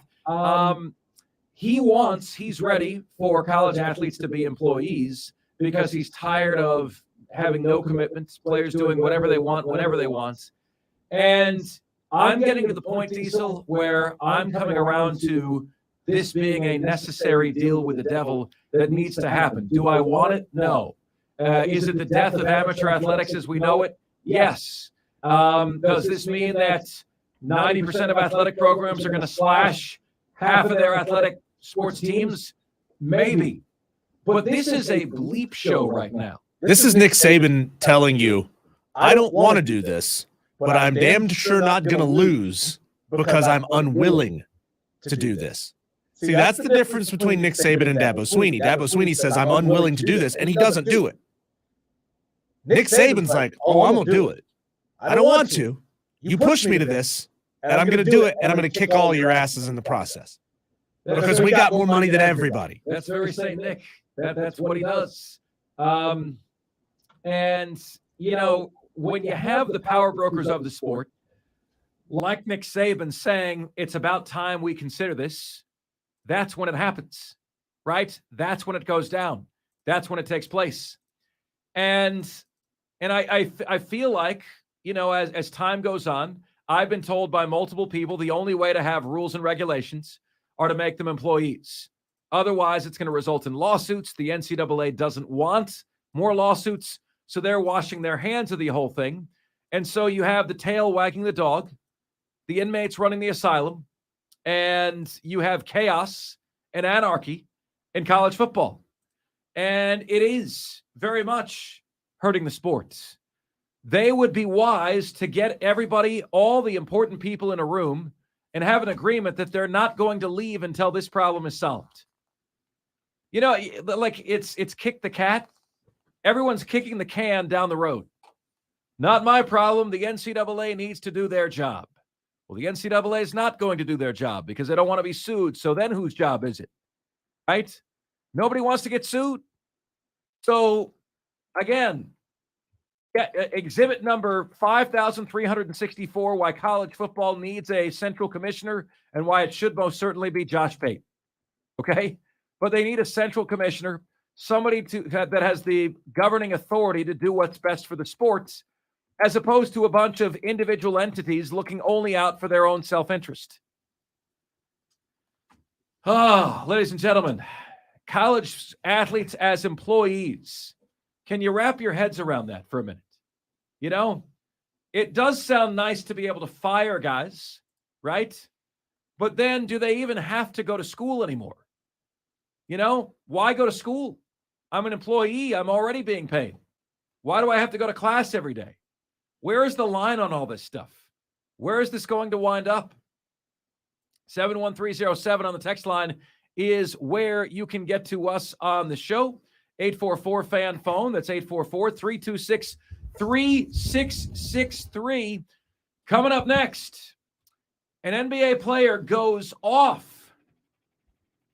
He's ready for college athletes to be employees because he's tired of having no commitments, players doing whatever they want, whenever they want. And I'm getting to the point, Diesel, where I'm coming around to this being a necessary deal with the devil that needs to happen. Do I want it? No. Is it the death of amateur athletics as we know it? Yes. Does this mean that 90% of athletic programs are going to slash half of their athletic sports teams? Maybe. But this is a bleep show right now.
This is Nick Saban telling you, I don't want to do this, but I'm damned sure not going to lose because I'm unwilling to do this. See, that's the difference between Nick Saban and Dabo Swinney. Dabo Swinney says, I'm unwilling to do this, and he doesn't do it. Nick Saban's like, oh, I'm going to do it. I don't want to. You push me to this, and I'm going to do it, and I'm going to kick all your asses in the process. Because we got more money than everybody.
That's very St. Nick. That's what he does. And, when you have the power brokers of the sport, like Nick Saban saying, it's about time we consider this, that's when it happens, right? That's when it goes down. That's when it takes place. And I feel like, as time goes on, I've been told by multiple people the only way to have rules and regulations are to make them employees. Otherwise, it's going to result in lawsuits. The NCAA doesn't want more lawsuits, so they're washing their hands of the whole thing. And so you have the tail wagging the dog, the inmates running the asylum, and you have chaos and anarchy in college football. And it is very much hurting the sports. They would be wise to get everybody, all the important people in a room, and have an agreement that they're not going to leave until this problem is solved. You know, like it's kick the cat. Everyone's kicking the can down the road. Not my problem. The NCAA needs to do their job. Well, the NCAA is not going to do their job because they don't want to be sued. So then whose job is it? Right? Nobody wants to get sued. So again, exhibit number 5,364, why college football needs a central commissioner and why it should most certainly be Josh Pate. Okay? But they need a central commissioner, somebody that has the governing authority to do what's best for the sports, as opposed to a bunch of individual entities looking only out for their own self-interest. Oh, ladies and gentlemen, college athletes as employees. Can you wrap your heads around that for a minute? You know, it does sound nice to be able to fire guys, right? But then do they even have to go to school anymore? You know, why go to school? I'm an employee. I'm already being paid. Why do I have to go to class every day? Where is the line on all this stuff? Where is this going to wind up? 71307 on the text line is where you can get to us on the show. 844-FAN phone. That's 844-326-3663. Coming up next, an NBA player goes off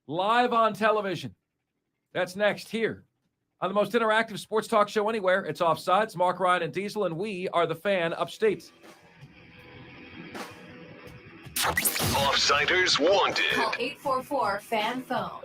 live on television. That's next here on the most interactive sports talk show anywhere. It's Offsides. Marc, Ryan, and Diesel, and we are the Fan Upstate.
Offsiders wanted.
Call 844-FAN phone.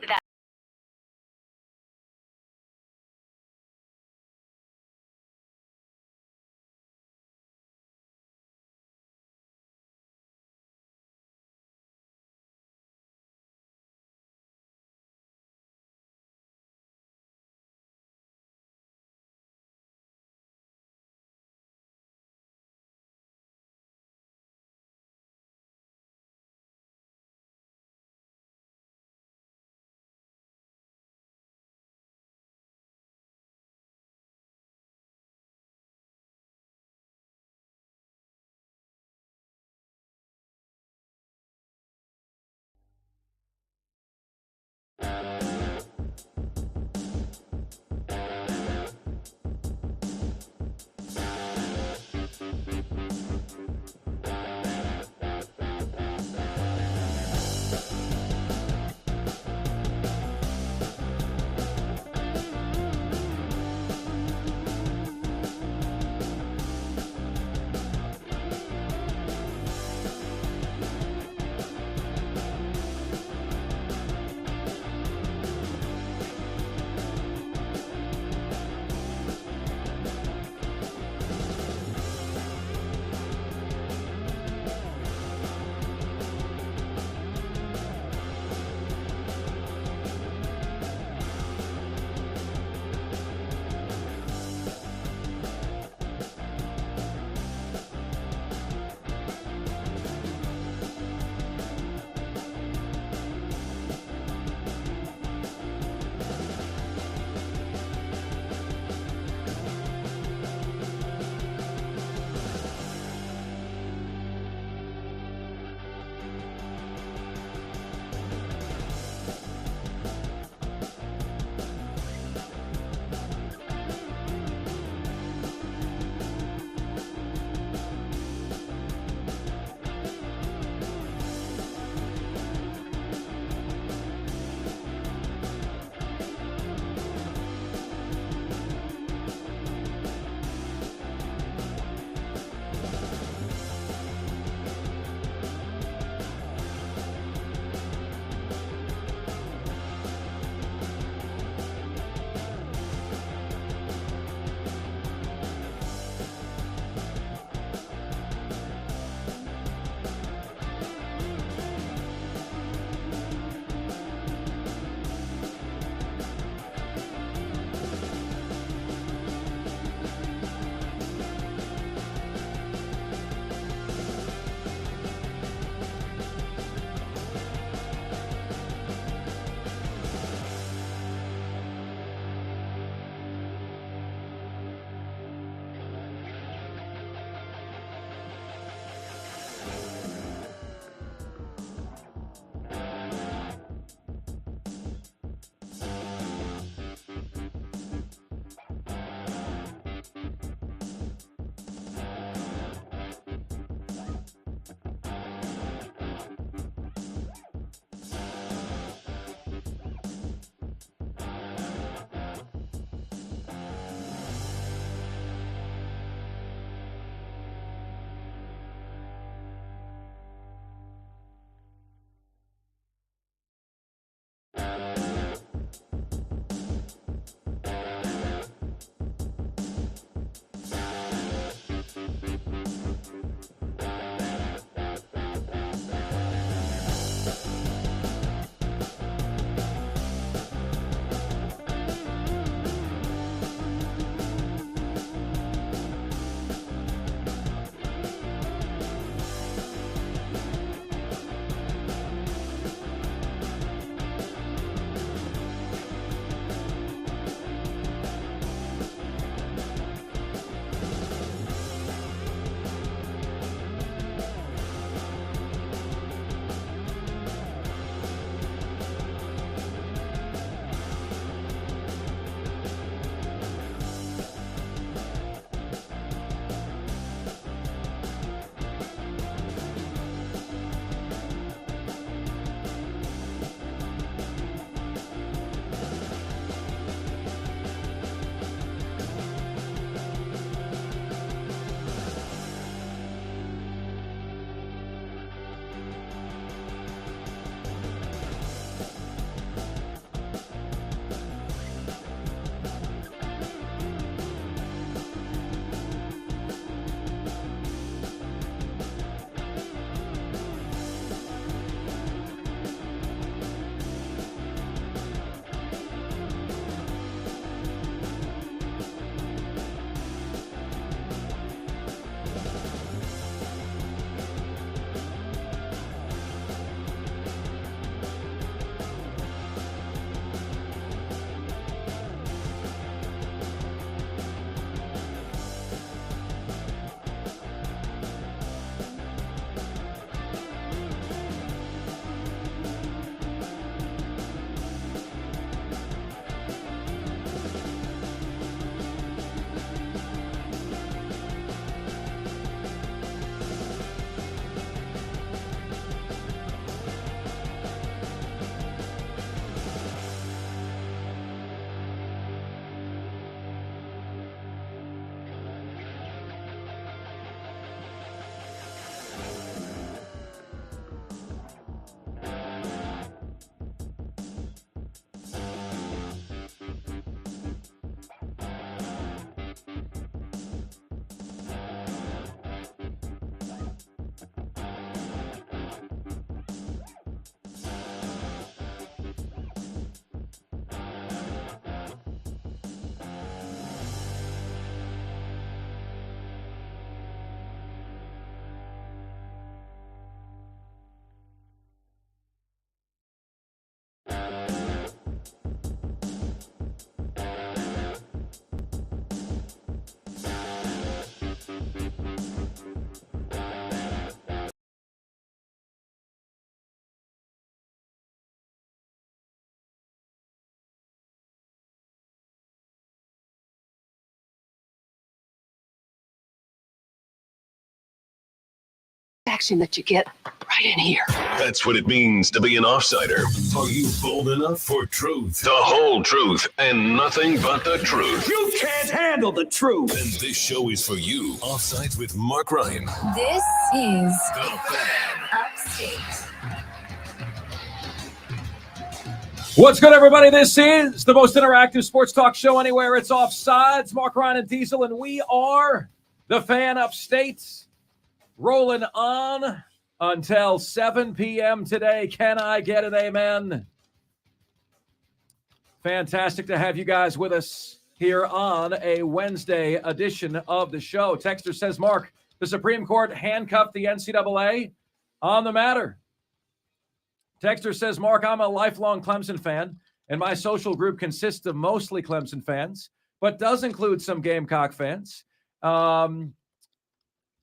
relaxing that you get right in here.
That's what it means to be an offsider. Are you bold enough for truth? The whole truth and nothing but the truth.
You can't handle the truth.
And this show is for you. Offsides with Marc Ryan.
This is
The Fan.
Upstate.
What's good, everybody? This is the most interactive sports talk show anywhere. It's Offsides. Marc Ryan and Diesel, and we are the Fan Upstate. Rolling on until 7 p.m. today. Can I get an amen? Fantastic to have you guys with us here on a Wednesday edition of the show. Texter says, Mark, the Supreme Court handcuffed the NCAA on the matter. Texter says, Mark, I'm a lifelong Clemson fan, and my social group consists of mostly Clemson fans, but does include some Gamecock fans.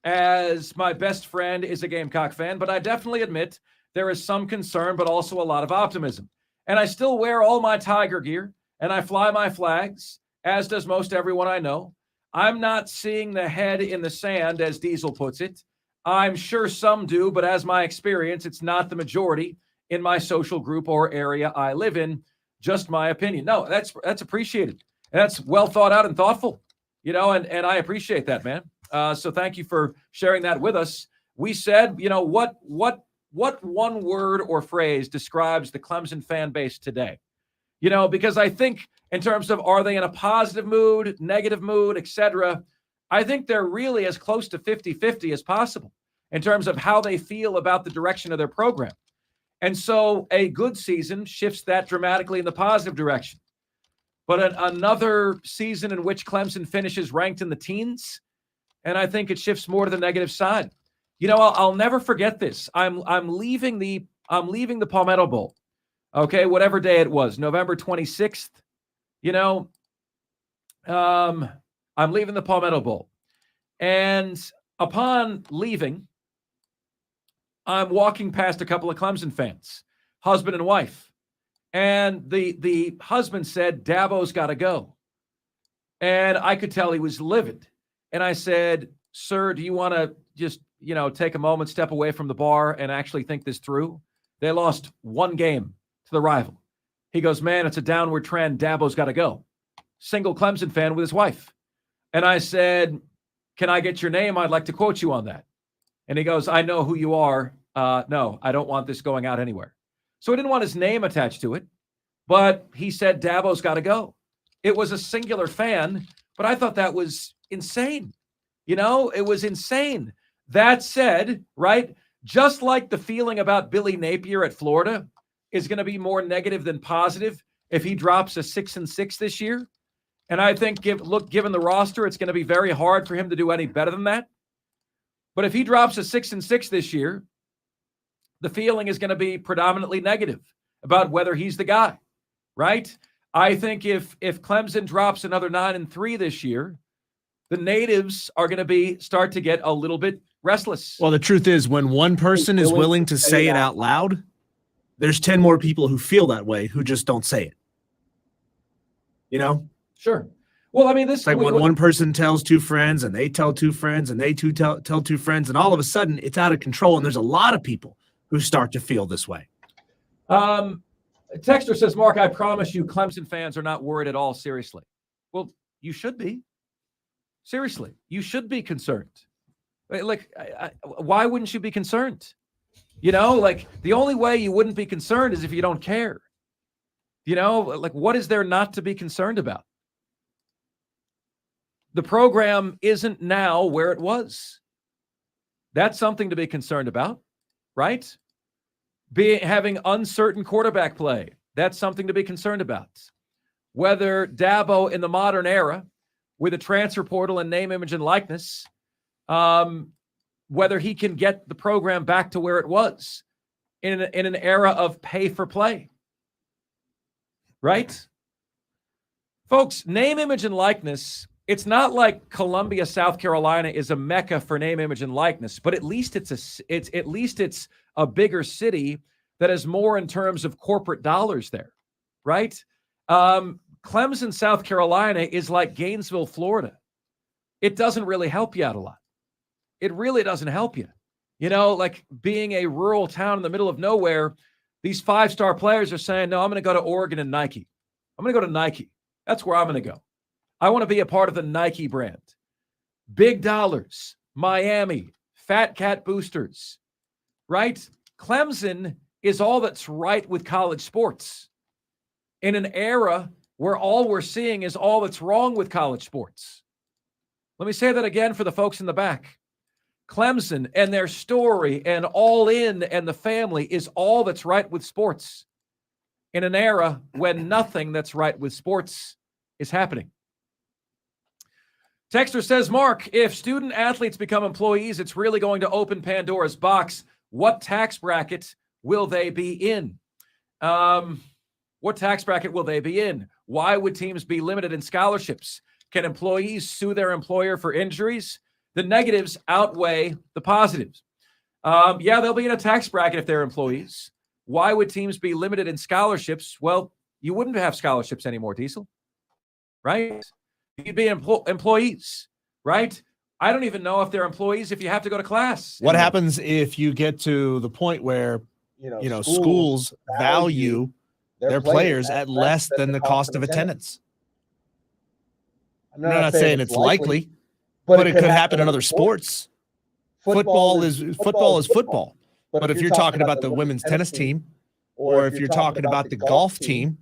As my best friend is a Gamecock fan, but I definitely admit there is some concern, but also a lot of optimism. And I still wear all my Tiger gear, and I fly my flags, as does most everyone I know. I'm not seeing the head in the sand, as Diesel puts it. I'm sure some do, but as my experience, it's not the majority in my social group or area I live in. Just my opinion. No, that's appreciated. And that's well thought out and thoughtful, and I appreciate that, man. So thank you for sharing that with us. We said, what one word or phrase describes the Clemson fan base today? Because I think in terms of, are they in a positive mood, negative mood, etc., I think they're really as close to 50-50 as possible in terms of how they feel about the direction of their program. And so a good season shifts that dramatically in the positive direction. But another season in which Clemson finishes ranked in the teens, and I think it shifts more to the negative side. I'll never forget this. I'm leaving the Palmetto Bowl. Okay, whatever day it was, November 26th. I'm leaving the Palmetto Bowl. And upon leaving, I'm walking past a couple of Clemson fans, husband and wife. And the husband said, Dabo's got to go. And I could tell he was livid. And I said, sir, do you want to just, take a moment, step away from the bar and actually think this through? They lost one game to the rival. He goes, man, it's a downward trend. Dabo's got to go. Single Clemson fan with his wife. And I said, can I get your name? I'd like to quote you on that. And he goes, I know who you are. No, I don't want this going out anywhere. So he didn't want his name attached to it, but he said, Dabo's got to go. It was a singular fan, but I thought that was insane. It was insane. That said, right, just like the feeling about Billy Napier at Florida is going to be more negative than positive if he drops a 6-6 this year. And I think, given the roster, it's going to be very hard for him to do any better than that. But if he drops a 6-6 this year, the feeling is going to be predominantly negative about whether he's the guy, right? I think if Clemson drops another 9-3 this year, the natives are going to start to get a little bit restless.
Well, the truth is, when one person is willing to say it out loud, there's 10 more people who feel that way who just don't say it.
Sure. Well, I mean, this
it's like when one person tells two friends and they tell two friends and they tell two friends, and all of a sudden it's out of control. And there's a lot of people who start to feel this way.
Texter says, Mark, I promise you Clemson fans are not worried at all. Seriously. Well, you should be. Seriously, you should be concerned. Why wouldn't you be concerned? The only way you wouldn't be concerned is if you don't care. What is there not to be concerned about? The program isn't now where it was. That's something to be concerned about, right? Having uncertain quarterback play, that's something to be concerned about. Whether Dabo in the modern era, with a transfer portal and name, image, and likeness, whether he can get the program back to where it was in an era of pay for play, right? Folks, name, image, and likeness, it's not like Columbia, South Carolina is a mecca for name, image, and likeness, but at least it's a bigger city that has more in terms of corporate dollars there, right? Clemson, South Carolina is like Gainesville, Florida. It doesn't really help you out a lot. It really doesn't help you. You know, like being a rural town in the middle of nowhere, these 5-star players are saying, no, I'm going to go to Oregon and Nike. I'm going to go to Nike. That's where I'm going to go. I want to be a part of the Nike brand. Big dollars, Miami, Fat Cat boosters, right? Clemson is all that's right with college sports in an era where all we're seeing is all that's wrong with college sports. Let me say that again for the folks in the back. Clemson and their story and All In and the family is all that's right with sports in an era when nothing that's right with sports is happening. Texter says, Mark, if student athletes become employees, it's really going to open Pandora's box. What tax bracket will they be in? What tax bracket will they be in? Why would teams be limited in scholarships? Can employees sue their employer for injuries? The negatives outweigh the positives. Yeah, they'll be in a tax bracket if they're employees. Why would teams be limited in scholarships? Well, you wouldn't have scholarships anymore, Diesel, right? You'd be employees, right? I don't even know if they're employees if you have to go to class.
What happens if you get to the point where, schools value their players at less than the cost of attendance? I'm not saying it's likely, but it could happen in other sports. Football is football. But if you're talking about the women's tennis team, or if you're talking about the golf team,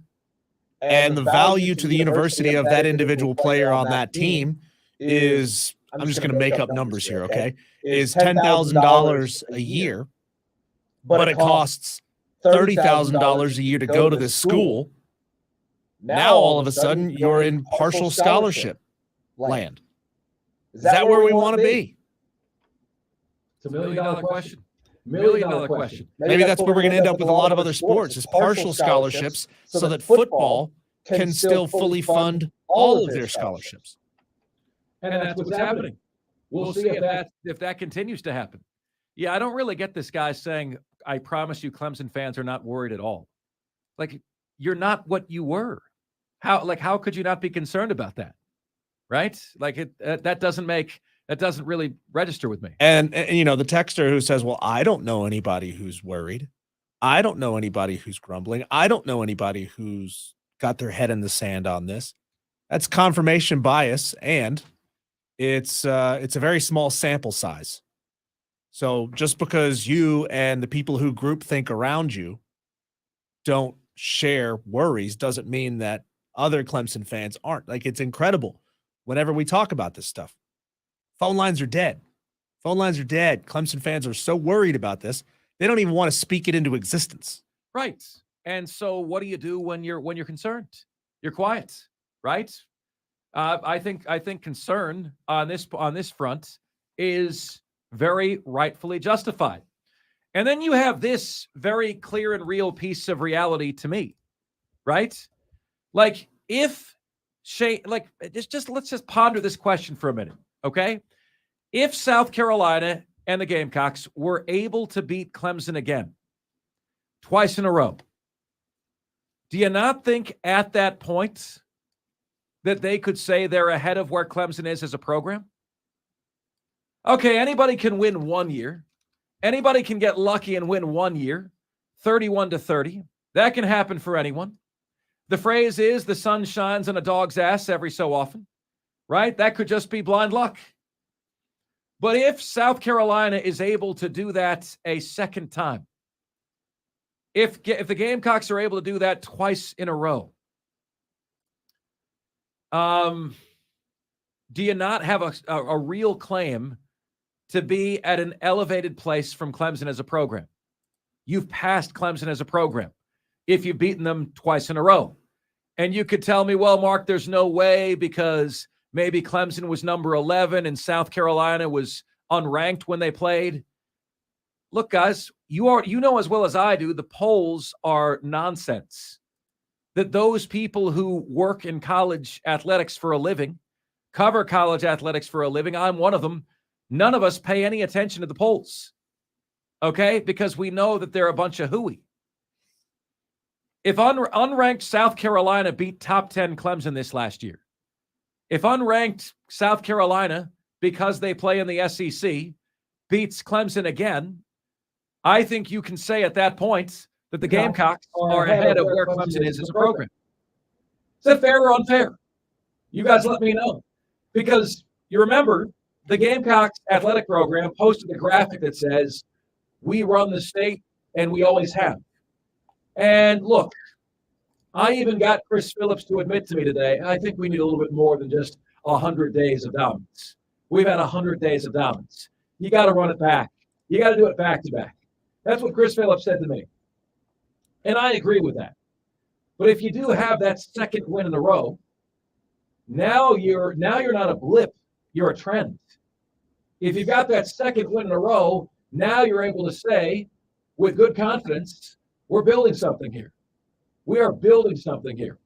and the value to the university of that individual player on that team is, I'm just going to make up numbers here, okay, is $10,000 a year, but it costs $30,000 a year to go to this school. Now, all of a sudden, you're in partial scholarship land. Is that where we want to be?
It's a $1 million question.
$1 million question.
Maybe that's where we're going to end up with a lot of other sports, is partial scholarships, so that football can still fully fund all of their scholarships.
And that's what's happening. We'll see if that continues to happen. Yeah, I don't really get this guy saying, I promise you Clemson fans are not worried at all. Like, you're not what you were. How could you not be concerned about that? Right? Like, that doesn't really register with me.
And the texter who says, well, I don't know anybody who's worried. I don't know anybody who's grumbling. I don't know anybody who's got their head in the sand on this. That's confirmation bias, and it's a very small sample size. So just because you and the people who groupthink around you don't share worries doesn't mean that other Clemson fans aren't. Like, it's incredible whenever we talk about this stuff. Phone lines are dead. Phone lines are dead. Clemson fans are so worried about this, they don't even want to speak it into existence.
Right. And so what do you do when you're concerned? You're quiet, right? I think concern on this front is very rightfully justified. And then you have this very clear and real piece of reality to me, right? Like, if let's just ponder this question for a minute, okay? If South Carolina and the Gamecocks were able to beat Clemson again, twice in a row, do you not think at that point that they could say they're ahead of where Clemson is as a program? Okay, anybody can win 1 year. Anybody can get lucky and win 1 year, 31-30. That can happen for anyone. The phrase is the sun shines on a dog's ass every so often, right? That could just be blind luck. But if South Carolina is able to do that a second time, if the Gamecocks are able to do that twice in a row, do you not have a real claim to be at an elevated place from Clemson as a program? You've passed Clemson as a program if you've beaten them twice in a row. And you could tell me, well, Mark, there's no way because maybe Clemson was number 11 and South Carolina was unranked when they played. Look, guys, you know as well as I do, the polls are nonsense. That those people who work in college athletics for a living, cover college athletics for a living, I'm one of them, none of us pay any attention to the polls, okay? Because we know that they're a bunch of hooey. If unranked South Carolina beat top 10 Clemson this last year, if unranked South Carolina, because they play in the SEC, beats Clemson again, I think you can say at that point that the Gamecocks are ahead of where Clemson is as a program. Is that fair or unfair? You guys let me know. Because you remember, the Gamecocks athletic program posted a graphic that says, we run the state and we always have. And look, I even got Chris Phillips to admit to me today, I think we need a little bit more than just 100 days of dominance. We've had 100 days of dominance. You got to run it back. You got to do it back to back. That's what Chris Phillips said to me. And I agree with that. But if you do have that second win in a row, now you're not a blip, you're a trend. If you've got that second win in a row, now you're able to say with good confidence, we're building something here. We are building something here.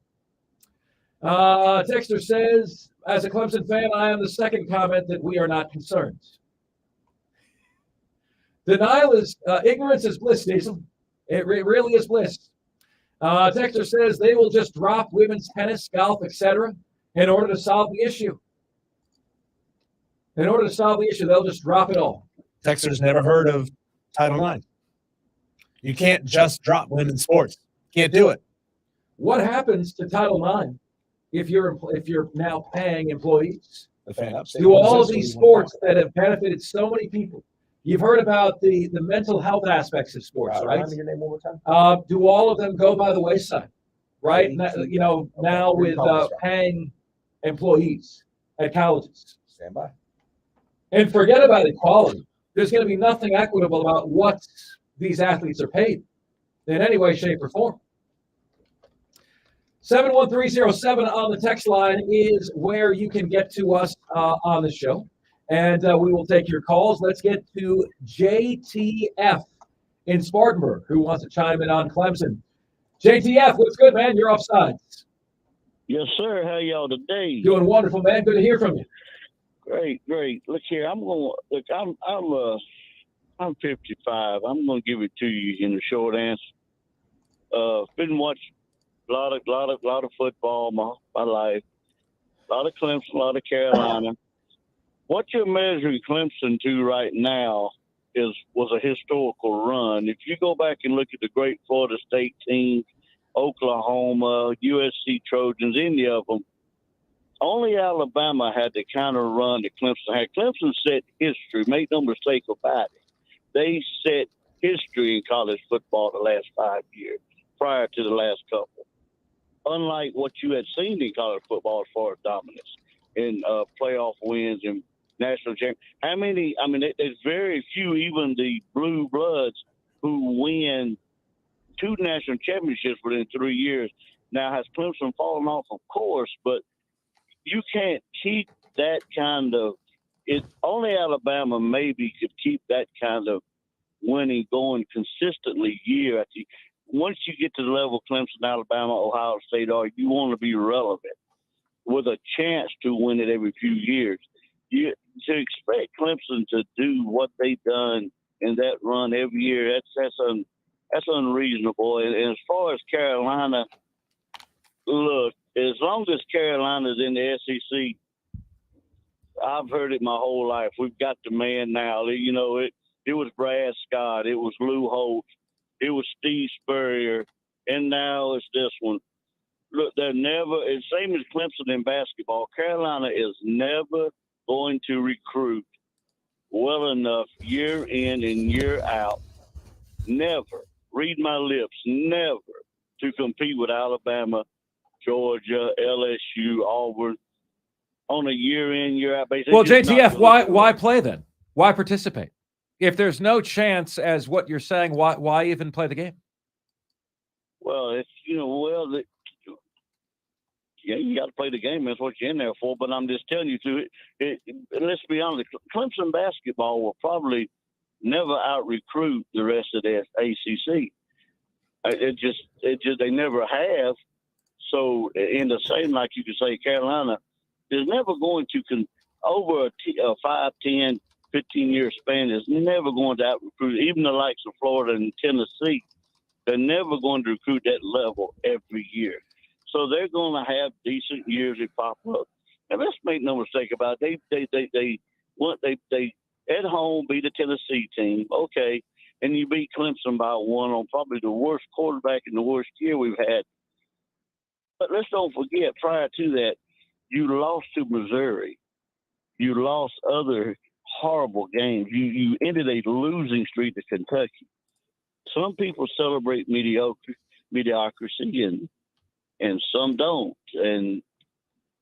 Texter says, as a Clemson fan, I am the second comment that we are not concerned. Denial is, ignorance is bliss, Diesel. It really is bliss. Texter says they will just drop women's tennis, golf, etc. in order to solve the issue. In order to solve the issue, they'll just drop it all.
Texter's never heard of Title IX. You can't just drop women's sports. Can't do it.
What happens to Title IX if you're now paying employees? Do all of these sports that have benefited so many people? You've heard about the mental health aspects of sports, right?
Remind me your name one more time.
Do all of them go by the wayside, right? Now with paying employees at colleges.
Stand by.
And forget about equality. There's going to be nothing equitable about what these athletes are paid in any way, shape, or form. 71307 on the text line is where you can get to us on the show. And we will take your calls. Let's get to JTF in Spartanburg, who wants to chime in on Clemson. JTF, what's good, man? You're offsides.
Yes, sir. How y'all today?
Doing wonderful, man. Good to hear from you.
Great. Look here, I'm 55. I'm gonna give it to you in the short answer. Been watching a lot of football my life. A lot of Clemson, a lot of Carolina. What you're measuring Clemson to right now was a historical run. If you go back and look at the great Florida State teams, Oklahoma, USC Trojans, any of them, only Alabama had the kind of run that Clemson had. Clemson set history. Make no mistake about it. They set history in college football the last 5 years, prior to the last couple. Unlike what you had seen in college football as far as dominance in playoff wins and national champions. How many? I mean, there's very few, even the blue bloods, who win 2 national championships within 3 years. Now, has Clemson fallen off? Of course, but you can't keep that kind of it. Only Alabama maybe could keep that kind of winning going consistently year after year. Once you get to the level Clemson, Alabama, Ohio State are, you want to be relevant with a chance to win it every few years. To expect Clemson to do what they've done in that run every year, that's unreasonable. And as far as Carolina, look, as long as Carolina's in the SEC, I've heard it my whole life. We've got the man now. You know, it was Brad Scott, it was Lou Holtz, it was Steve Spurrier, and now it's this one. Look, they're never, it's same as Clemson in basketball. Carolina is never going to recruit well enough year in and year out. Never, read my lips, never to compete with Alabama, Georgia, LSU, Auburn on a year in, year out basis.
Well, JTF, why play then? Why participate? If there's no chance, as what you're saying, why even play the game?
Well, it's, you got to play the game. That's what you're in there for. But I'm just telling you, let's be honest, Clemson basketball will probably never out-recruit the rest of the ACC. They never have. So in the same, like you could say, Carolina is never going to, over a 5, 10, 15-year span, is never going to out-recruit, even the likes of Florida and Tennessee. They're never going to recruit that level every year. So they're going to have decent years that pop up. And let's make no mistake about it. They
at home, beat a Tennessee team. Okay. And you beat Clemson by 1 on probably the worst quarterback in the worst year we've had. But let's don't forget, prior to that, you lost to Missouri. You lost other horrible games. You ended a losing streak to Kentucky. Some people celebrate mediocrity, and some don't. And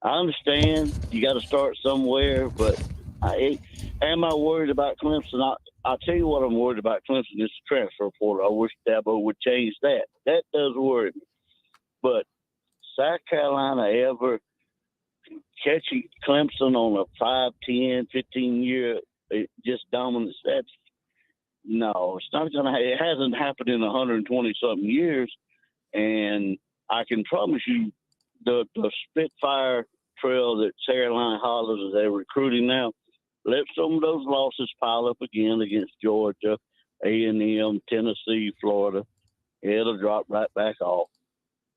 I understand you got to start somewhere, but am I worried about Clemson? I'll tell you what I'm worried about Clemson is the transfer portal. I wish Dabo would change that. That does worry me. But South Carolina ever catching Clemson on a 5, 10, 15-year just dominance, no, it's not going to. It hasn't happened in 120-something years, and I can promise you, the Spitfire trail that Carolina Hollers is they're recruiting now. Let some of those losses pile up again against Georgia, A&M, Tennessee, Florida. It'll drop right back off.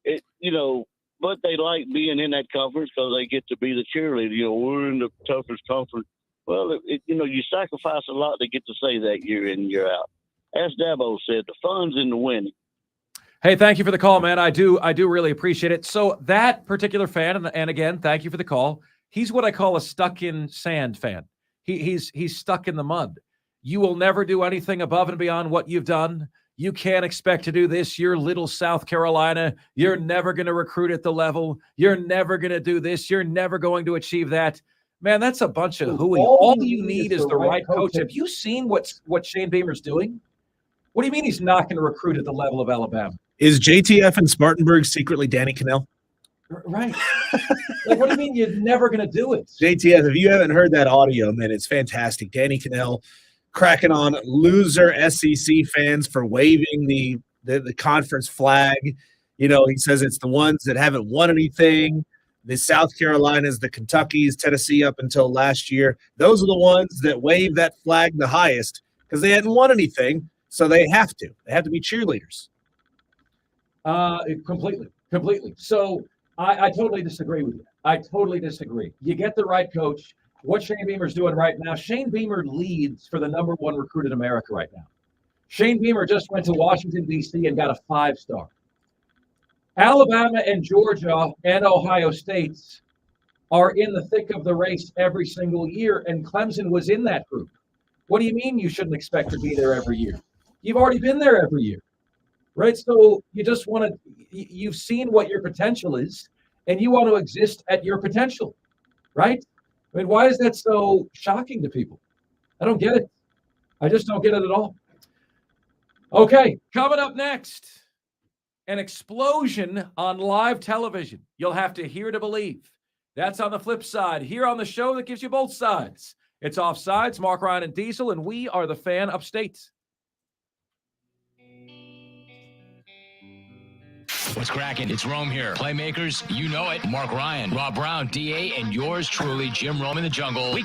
But they like being in that conference because they get to be the cheerleader. We're in the toughest conference. Well, you sacrifice a lot to get to say that year in, year out. As Dabo said, the fun's in the winning.
Hey, thank you for the call, man. I do really appreciate it. So that particular fan, and again, thank you for the call. He's what I call a stuck in sand fan. He's stuck in the mud. You will never do anything above and beyond what you've done. You can't expect to do this. You're little South Carolina. You're never going to recruit at the level. You're never going to do this. You're never going to achieve that. Man, that's a bunch of hooey. All you need is the right coach. Have you seen what Shane Beamer's doing? What do you mean he's not going to recruit at the level of Alabama?
Is JTF in Spartanburg secretly Danny Cannell?
Right. Like, what do you mean you're never going to do it?
JTF, if you haven't heard that audio, man, it's fantastic. Danny Cannell cracking on loser SEC fans for waving the conference flag. He says it's the ones that haven't won anything. The South Carolinas, the Kentuckys, Tennessee up until last year. Those are the ones that wave that flag the highest because they hadn't won anything, so they have to. They have to be cheerleaders.
Completely. So I totally disagree with you. I totally disagree. You get the right coach. What Shane Beamer's doing right now, Shane Beamer leads for the number 1 recruit in America right now. Shane Beamer just went to Washington, D.C. and got a 5-star. Alabama and Georgia and Ohio State are in the thick of the race every single year, and Clemson was in that group. What do you mean you shouldn't expect to be there every year? You've already been there every year, right? So you just want to – you've seen what your potential is, and you want to exist at your potential, right? I mean, why is that so shocking to people? I don't get it. I just don't get it at all. Okay, coming up next, an explosion on live television. You'll have to hear to believe. That's on the flip side. Here on the show that gives you both sides. It's Offsides, Marc, Ryan, and Diesel, and we are the Fan Upstate.
What's cracking? It's Rome here. Playmakers, you know it. Marc Ryan, Rob Brown, DA, and yours truly, Jim Rome in the Jungle.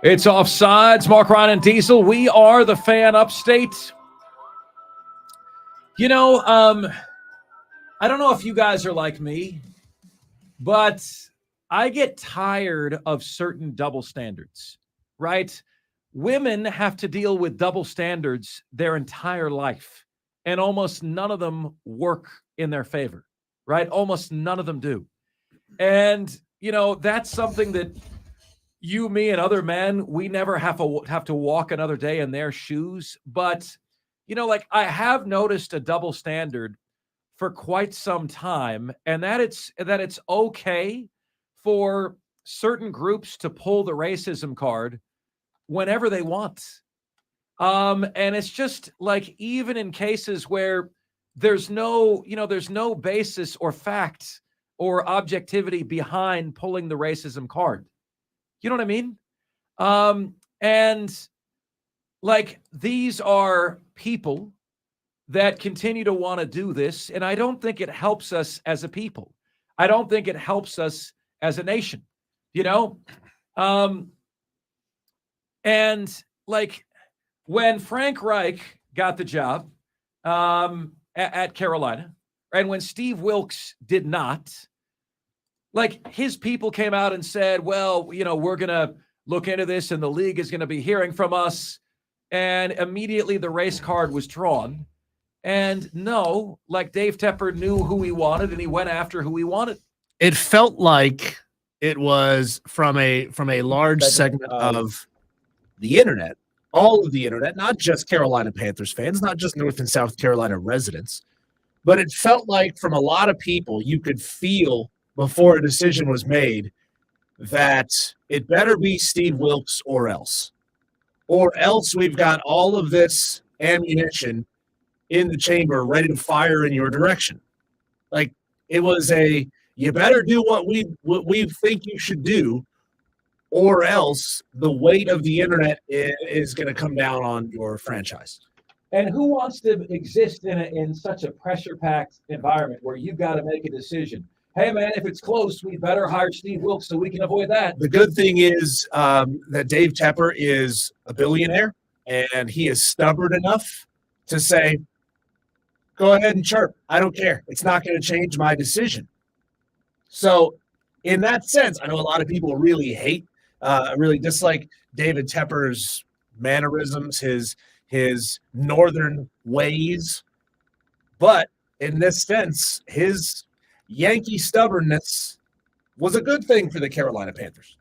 It's Offsides. Marc, Ryan, and Diesel. We are the Fan Upstate. You know, I don't know if you guys are like me, but I get tired of certain double standards, right? Women have to deal with double standards their entire life, and almost none of them work in their favor, right? Almost none of them do. And, you know, that's something that you, me, and other men, we never have to walk another day in their shoes. But, you know, like I have noticed a double standard for quite some time, and that it's okay for certain groups to pull the racism card whenever they want. And it's just like, even in cases where there's no basis or fact or objectivity behind pulling the racism card. You know what I mean? And like, these are people that continue to want to do this, and I don't think it helps us as a people. I don't think it helps us as a nation, you know? And like, when Frank Reich got the job at Carolina, and when Steve Wilkes did not, like, his people came out and said, well, you know, we're going to look into this and the league is going to be hearing from us. And immediately the race card was drawn. And no, like, Dave Tepper knew who he wanted and he went after who he wanted.
It felt like it was from a large segment of the internet, all of the internet, not just Carolina Panthers fans, not just North and South Carolina residents, but it felt like from a lot of people, you could feel before a decision was made that it better be Steve Wilkes or else we've got all of this ammunition in the chamber ready to fire in your direction. Like, it was you better do what we think you should do, or else the weight of the internet is going to come down on your franchise.
And who wants to exist in such a pressure-packed environment where you've got to make a decision? Hey, man, if it's close, we better hire Steve Wilkes so we can avoid that.
The good thing is that Dave Tepper is a billionaire, and he is stubborn enough to say, go ahead and chirp. I don't care. It's not going to change my decision. So in that sense, I know a lot of people really really dislike David Tepper's mannerisms, his northern ways. But in this sense, his Yankee stubbornness was a good thing for the Carolina Panthers.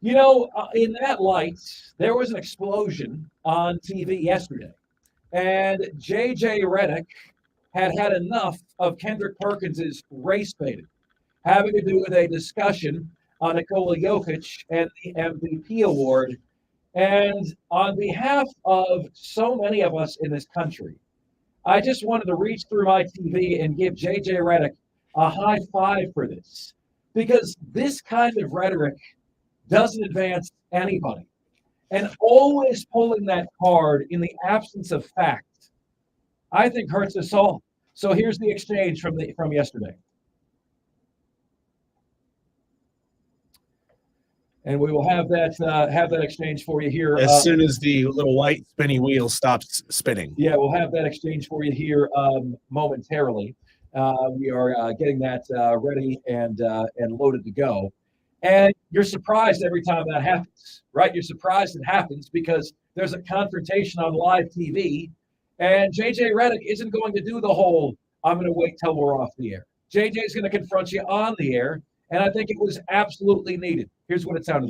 You know, in that light, there was an explosion on TV yesterday. And J.J. Redick had enough of Kendrick Perkins's race baiting, having to do with a discussion on Nikola Jokic and the MVP award. And on behalf of so many of us in this country, I just wanted to reach through my TV and give J.J. Redick a high five for this, because this kind of rhetoric doesn't advance anybody. And always pulling that card in the absence of fact, I think, hurts us all. So here's the exchange from yesterday. And we will have that exchange for you here
as soon as the little white spinny wheel stops spinning.
Yeah, we'll have that exchange for you here momentarily. We are getting that ready and loaded to go. And you're surprised every time that happens, right? You're surprised it happens because there's a confrontation on live TV, and J.J. Redick isn't going to do the whole, I'm going to wait till we're off the air. J.J. is going to confront you on the air, and I think it was absolutely needed. Here's what it sounded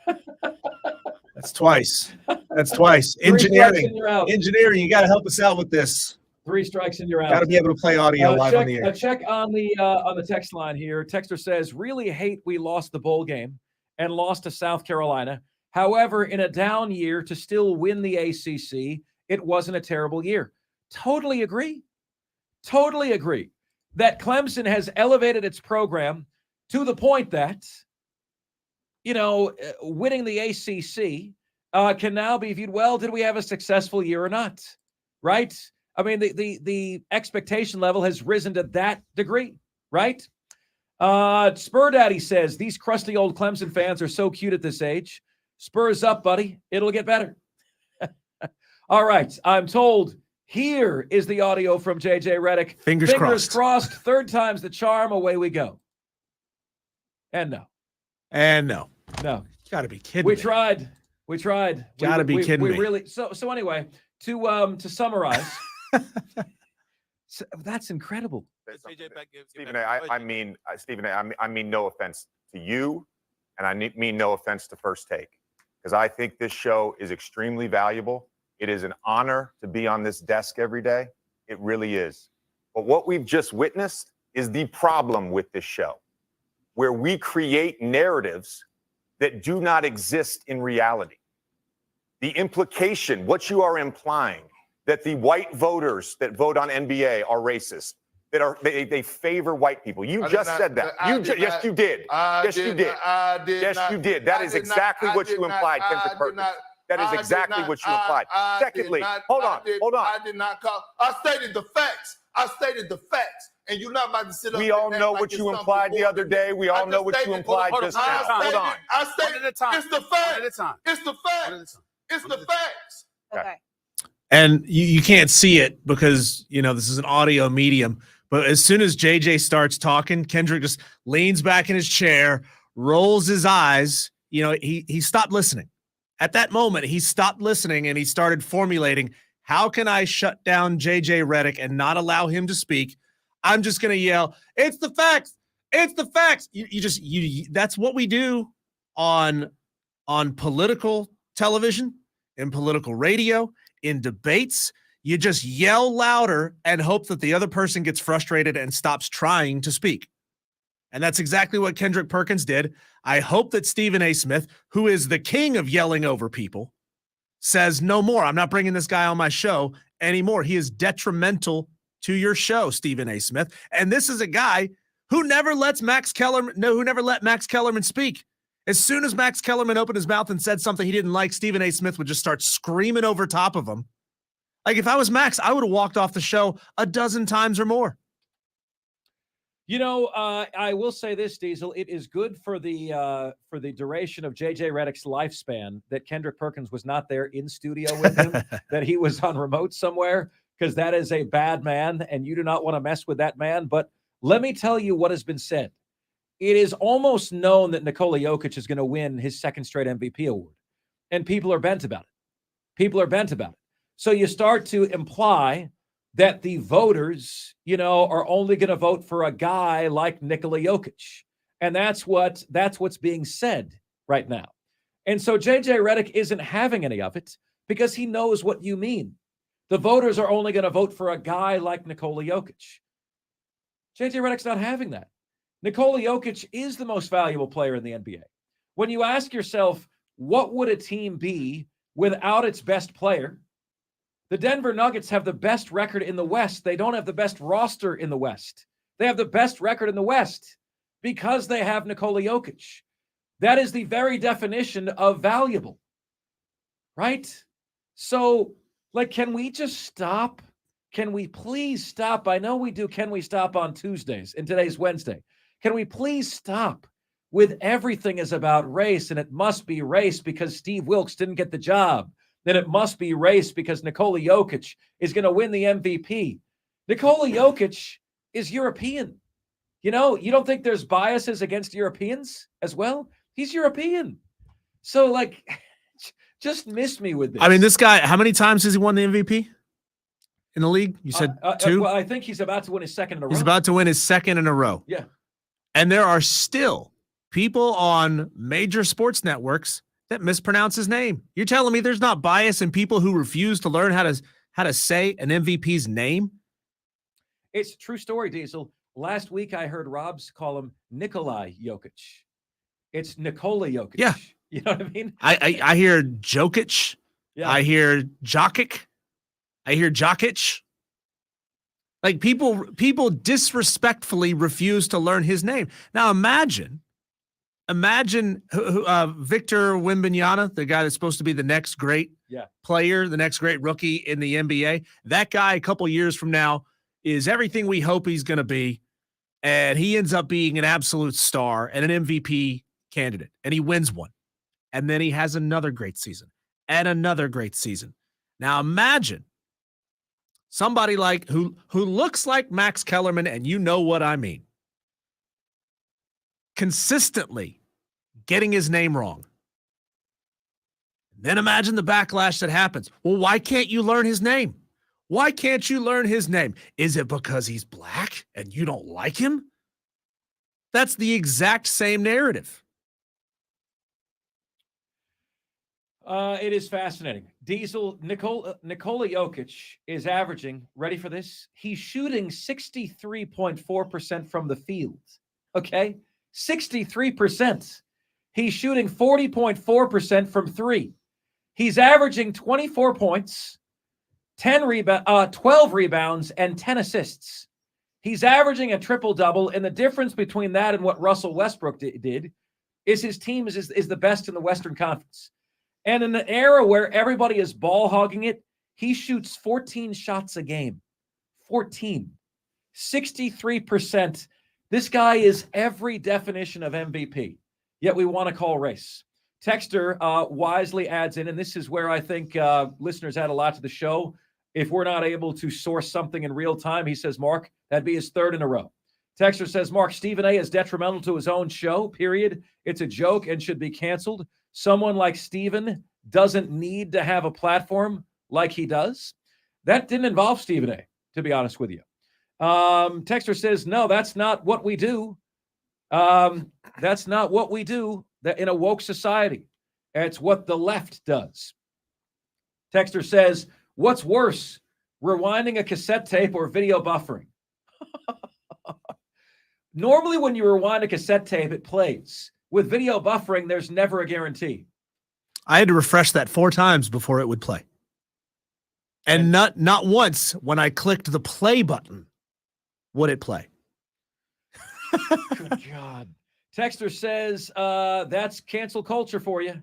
like.
That's twice. Engineering, you got to help us out with this.
3 strikes and you're out.
Got to be able to play audio live on the air.
A check on the text line here. Texter says, really hate we lost the bowl game and lost to South Carolina. However, in a down year to still win the ACC, it wasn't a terrible year. Totally agree. That Clemson has elevated its program to the point that, winning the ACC can now be viewed, well, did we have a successful year or not? Right? I mean, the expectation level has risen to that degree, right? Spur Daddy says, these crusty old Clemson fans are so cute at this age. Spurs up, buddy. It'll get better. All right. I'm told here is the audio from J.J. Redick.
Fingers
crossed. Third time's the charm. Away we go. And no.
No.
You
gotta be kidding
We
me.
tried.
Gotta be kidding
we
me.
Really. So anyway, to summarize, that's incredible.
Stephen A., I mean, Stephen A., I mean no offense to you, and I mean no offense to First Take, because I think this show is extremely valuable. It is an honor to be on this desk every day. It really is. But what we've just witnessed is the problem with this show, where we create narratives that do not exist in reality. The implication, what you are implying, that the white voters that vote on NBA are racist, that they favor white people. You just said that. Yes, you did. Yes, you did. Yes, you did. That is exactly what you implied, Kendrick Perkins. That is exactly what you implied. Secondly, hold on.
I did not call. I stated the facts. And you're not about to sit up.
We all know what you implied the other day. We all know what you implied just now. Hold on.
I stated it's the facts. It's the facts. It's the facts.
Okay. And you can't see it because, this is an audio medium. But as soon as JJ starts talking, Kendrick just leans back in his chair, rolls his eyes. He stopped listening. At that moment, he stopped listening and he started formulating, how can I shut down JJ Redick and not allow him to speak? I'm just going to yell, it's the facts. It's the facts. That's what we do on political television, in political radio, in debates. You just yell louder and hope that the other person gets frustrated and stops trying to speak. And that's exactly what Kendrick Perkins did. I hope that Stephen A. Smith, who is the king of yelling over people, says no more. I'm not bringing this guy on my show anymore. He is detrimental to your show, Stephen A. Smith. And this is a guy who never let Max Kellerman speak. As soon as Max Kellerman opened his mouth and said something he didn't like, Stephen A. Smith would just start screaming over top of him. Like, if I was Max, I would have walked off the show a dozen times or more.
I will say this, Diesel. It is good for the duration of J.J. Redick's lifespan that Kendrick Perkins was not there in studio with him, that he was on remote somewhere, because that is a bad man, and you do not want to mess with that man. But let me tell you what has been said. It is almost known that Nikola Jokic is going to win his second straight MVP award, and people are bent about it. So you start to imply that the voters, are only going to vote for a guy like Nikola Jokic. And that's what's being said right now. And so JJ Redick isn't having any of it because he knows what you mean. The voters are only going to vote for a guy like Nikola Jokic. JJ Redick's not having that. Nikola Jokic is the most valuable player in the NBA. When you ask yourself, what would a team be without its best player? The Denver Nuggets have the best record in the West. They don't have the best roster in the West. They have the best record in the West because they have Nikola Jokic. That is the very definition of valuable, right? So, can we just stop? Can we please stop? I know we do. Can we stop on Tuesdays? And today's Wednesday. Can we please stop with everything is about race, and it must be race because Steve Wilkes didn't get the job? Then it must be race because Nikola Jokic is going to win the MVP. Nikola Jokic is European. You don't think there's biases against Europeans as well? He's European. So, just miss me with this.
I mean, this guy, how many times has he won the MVP in the league? You said 2?
Well, I think he's about to win his second in a row.
He's about to win his second in a row.
Yeah.
And there are still people on major sports networks that mispronounce his name. You're telling me there's not bias in people who refuse to learn how to say an MVP's name?
It's a true story, Diesel. Last week I heard Robs call him Nikolai Jokic. It's Nikola Jokic.
Yeah.
You know what I mean?
I hear Jokic.
Yeah.
I hear Jokic. I hear Jokic. People disrespectfully refuse to learn his name. Now imagine Victor Wembanyama, the guy that's supposed to be the next great player, the next great rookie in the NBA. That guy a couple years from now is everything we hope he's going to be. and he ends up being an absolute star and an MVP candidate, and he wins one. And then he has another great season and another great season. Now imagine somebody like who looks like Max Kellerman, and you know what I mean, consistently getting his name wrong. Then imagine the backlash that happens. Well, why can't you learn his name? Why can't you learn his name? Is it because he's black and you don't like him? That's the exact same narrative.
It is fascinating. Nikola Jokic is averaging, ready for this? He's shooting 63.4% from the field. Okay? 63%. He's shooting 40.4% from three. He's averaging 24 points, 12 rebounds, and 10 assists. He's averaging a triple-double, and the difference between that and what Russell Westbrook did is his team is the best in the Western Conference. And in an era where everybody is ball hogging it, he shoots 14 shots a game. 14. 63%. This guy is every definition of MVP, yet we want to call race. Texter wisely adds in, and this is where I think listeners add a lot to the show. If we're not able to source something in real time, he says, Mark, that'd be his third in a row. Texter says, Mark, Stephen A. is detrimental to his own show, period. It's a joke and should be canceled. Someone like Stephen doesn't need to have a platform like he does. That didn't involve Stephen A., to be honest with you. Texter says, no, that's not what we do. That's not what we do in a woke society. It's what the left does. Texter says, what's worse, rewinding a cassette tape or video buffering? Normally when you rewind a cassette tape, it plays. With video buffering, there's never a guarantee.
I had to refresh that 4 times before it would play. And not once when I clicked the play button would it play.
Good God. Texter says, that's cancel culture for you.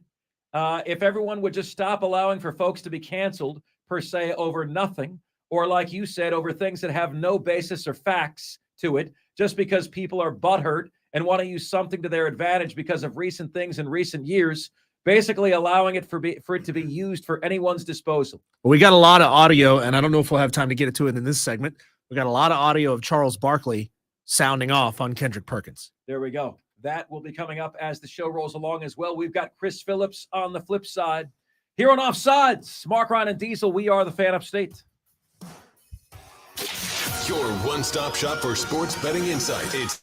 If everyone would just stop allowing for folks to be canceled, per se, over nothing, or like you said, over things that have no basis or facts to it, just because people are butthurt and want to use something to their advantage because of recent things in recent years, basically allowing it for it to be used for anyone's disposal.
Well, we got a lot of audio, and I don't know if we'll have time to get to it in this segment. We got a lot of audio of Charles Barkley sounding off on Kendrick Perkins.
There we go. That will be coming up as the show rolls along as well. We've got Chris Phillips on the flip side. Here on Offsides, Marc, Ryan, and Diesel, we are the Fan Upstate.
Your one-stop shop for sports betting insight. It's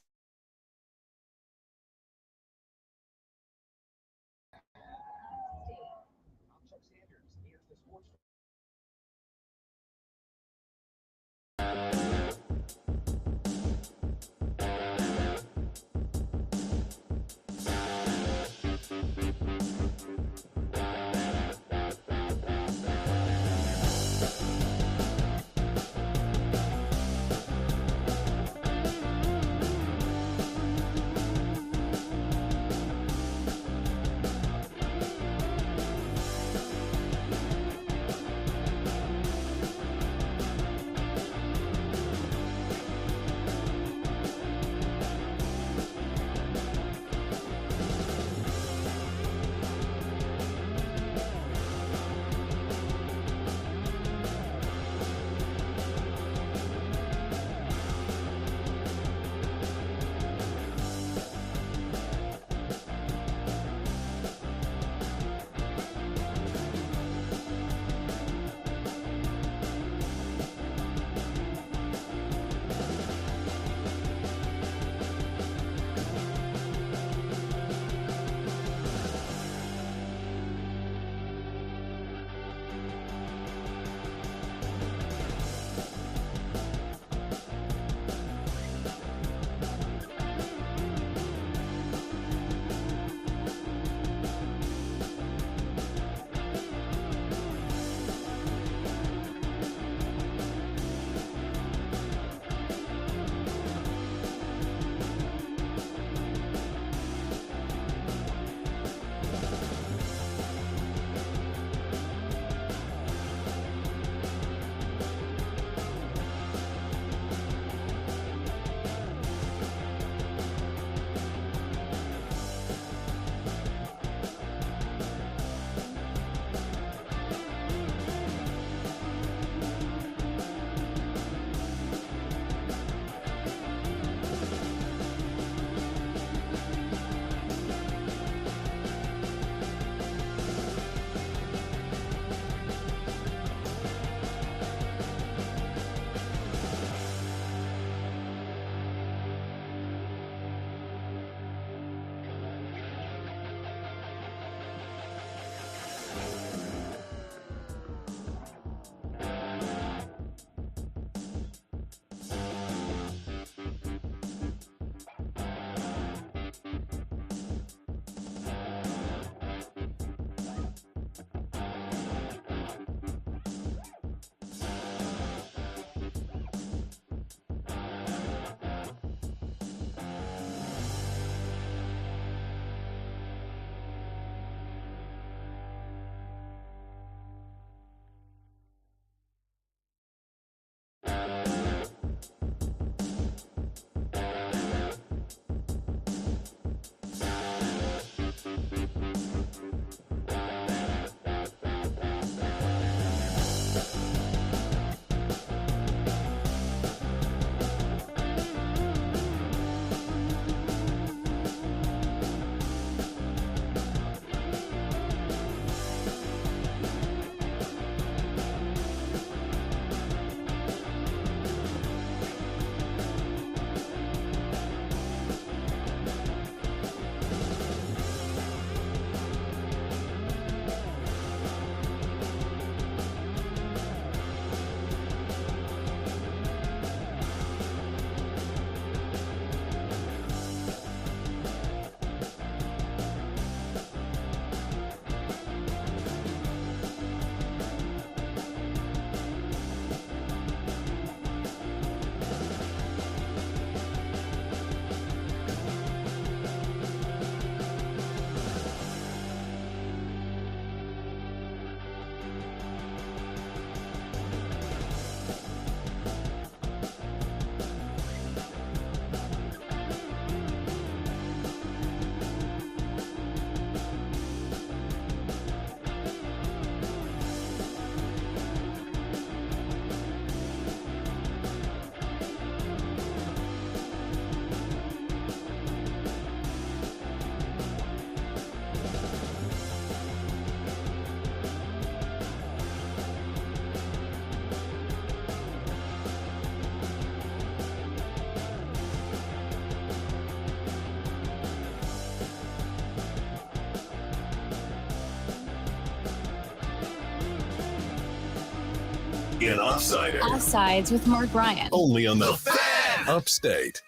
in Offsides.
Offsides with Marc Ryan.
Only on the Fan Upstate.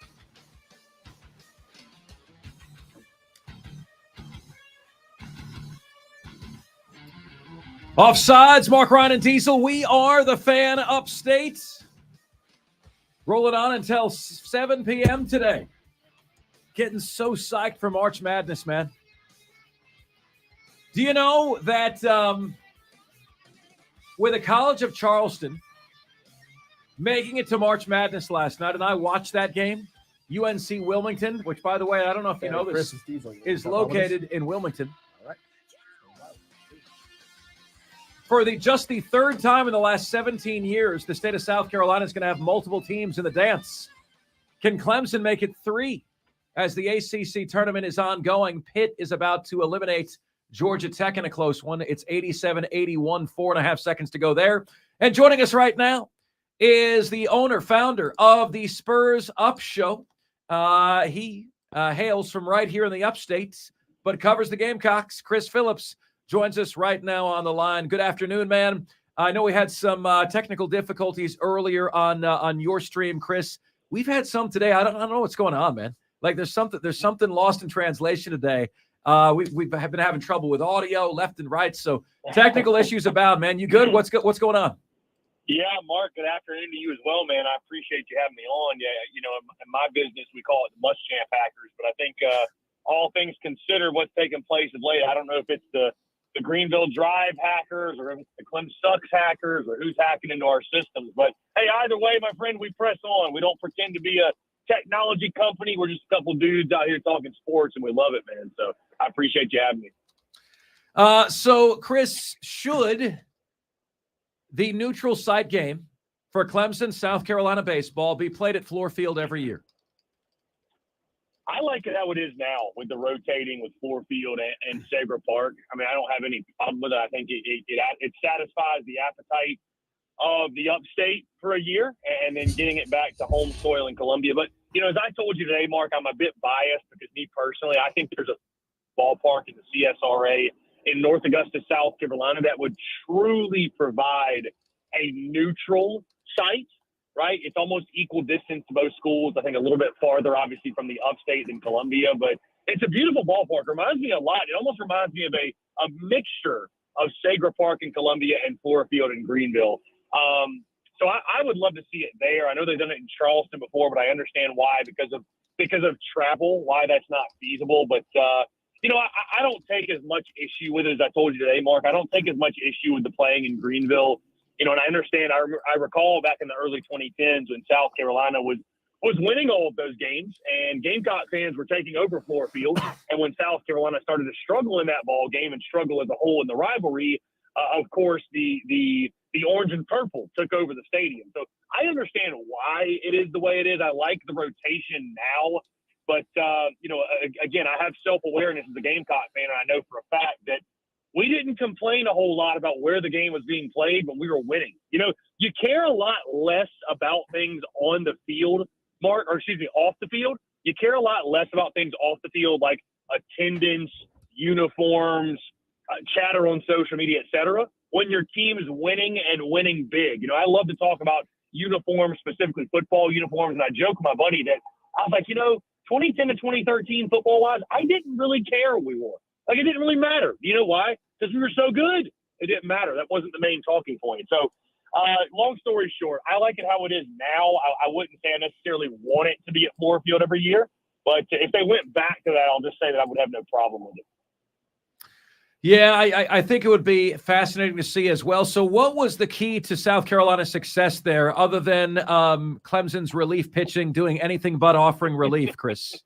Offsides, Marc Ryan and Diesel. We are the Fan Upstate. Rolling on until 7 p.m. today. Getting so psyched for March Madness, man. Do you know that with the College of Charleston making it to March Madness last night, and I watched that game, UNC Wilmington, which, by the way, I don't know if you know this, is located in Wilmington. For just the third time in the last 17 years, the state of South Carolina is going to have multiple teams in the dance. Can Clemson make it 3 as the ACC tournament is ongoing? Pitt is about to eliminate Georgia Tech in a close one. It's 87-81, 4.5 seconds to go there. And joining us right now is the owner, founder of the Spurs Up Show. He hails from right here in the Upstate, but covers the Gamecocks. Chris Phillips joins us right now on the line. Good afternoon, man. I know we had some technical difficulties earlier on your stream, Chris. We've had some today. I don't know what's going on, man. Like there's something lost in translation today. We've been having trouble with audio left and right, so technical issues abound, man. You good? What's going on?
Yeah, Mark, good afternoon to you as well, man. I appreciate you having me on. Yeah, you know, in my business, we call it the Muschamp hackers, but I think all things considered, what's taking place of late, I don't know if it's the Greenville Drive hackers or the Clemson Sucks hackers or who's hacking into our systems. But, hey, either way, my friend, we press on. We don't pretend to be a technology company. We're just a couple dudes out here talking sports, and we love it, man. So I appreciate you having me.
So, Chris, should the neutral site game for Clemson, South Carolina baseball be played at Fluor Field every year?
I like it how it is now with the rotating with Fluor Field and Sabre Park. I mean, I don't have any problem with it. I think it satisfies the appetite of the upstate for a year and then getting it back to home soil in Columbia. But, you know, as I told you today, Mark, I'm a bit biased because me personally, I think there's a ballpark in the CSRA in North Augusta, South Carolina that would truly provide a neutral site. Right? It's almost equal distance to both schools. I think a little bit farther, obviously, from the upstate than Columbia, but it's a beautiful ballpark. Reminds me a lot. It almost reminds me of a mixture of Sabre Park in Columbia and Fluor Field in Greenville. So I would love to see it there. I know they've done it in Charleston before, but I understand why, because of travel, why that's not feasible. But, you know, I don't take as much issue with it as I told you today, Mark. I don't take as much issue with the playing in Greenville. You know, and I understand, I recall back in the early 2010s when South Carolina was winning all of those games and Gamecock fans were taking over Fluor Field. And when South Carolina started to struggle in that ball game and struggle as a whole in the rivalry, of course, the orange and purple took over the stadium. So I understand why it is the way it is. I like the rotation now. But, you know, again, I have self-awareness as a Gamecock fan, and I know for a fact that we didn't complain a whole lot about where the game was being played when we were winning. You know, you care a lot less about things on the field, Mark, or excuse me, off the field. You care a lot less about things off the field like attendance, uniforms, chatter on social media, et cetera, when your team is winning and winning big. You know, I love to talk about uniforms, specifically football uniforms, and I joke with my buddy that I was like, you know, 2010 to 2013 football-wise, I didn't really care what we wore. Like, it didn't really matter. You know why? Because we were so good. It didn't matter. That wasn't the main talking point. So, long story short, I like it how it is now. I wouldn't say I necessarily want it to be at Fluor Field every year. But if they went back to that, I'll just say that I would have no problem with it.
Yeah, I think it would be fascinating to see as well. So what was the key to South Carolina's success there other than Clemson's relief pitching doing anything but offering relief, Chris?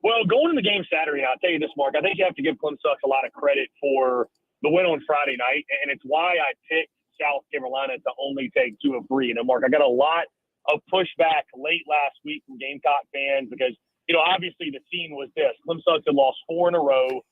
Well, going to the game Saturday, I'll tell you this, Mark, I think you have to give Clemson a lot of credit for the win on Friday night, and it's why I picked South Carolina to only take 2 of 3. You know, Mark, I got a lot of pushback late last week from Gamecock fans because, you know, obviously the scene was this. Clemson had lost 4 in a row.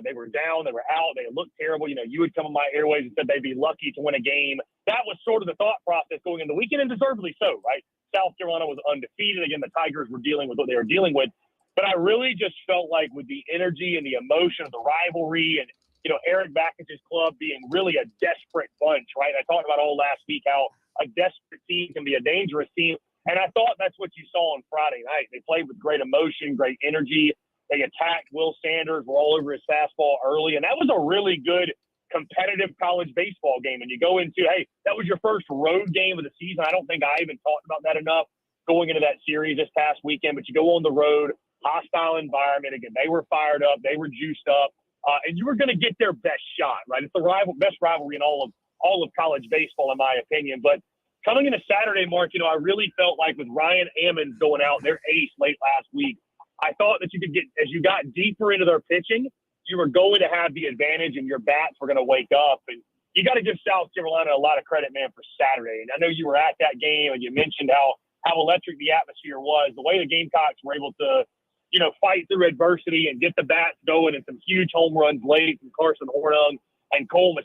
They were down. They were out. They looked terrible. You know, you would come on my airways and said they'd be lucky to win a game. That was sort of the thought process going into the weekend, and deservedly so, right? South Carolina was undefeated. Again, the Tigers were dealing with what they were dealing with. But I really just felt like with the energy and the emotion of the rivalry and, Eric Backus's club being really a desperate bunch, right? I talked about all last week how a desperate team can be a dangerous team. And I thought that's what you saw on Friday night. They played with great emotion, great energy. They attacked Will Sanders, were all over his fastball early. And that was a really good competitive college baseball game. And you go into, hey, that was your first road game of the season. I don't think I even talked about that enough going into that series this past weekend. But you go on the road, hostile environment. Again, they were fired up. They were juiced up. And you were going to get their best shot, right? It's the best rivalry in all of college baseball, in my opinion. But coming into Saturday, Mark, I really felt like with Ryan Ammons going out, their ace late last week, I thought that you could get, as you got deeper into their pitching, you were going to have the advantage and your bats were going to wake up. And you got to give South Carolina a lot of credit, man, for Saturday. And I know you were at that game and you mentioned how electric the atmosphere was. The way the Gamecocks were able to, fight through adversity and get the bats going and some huge home runs late from Carson Hornung and Coleman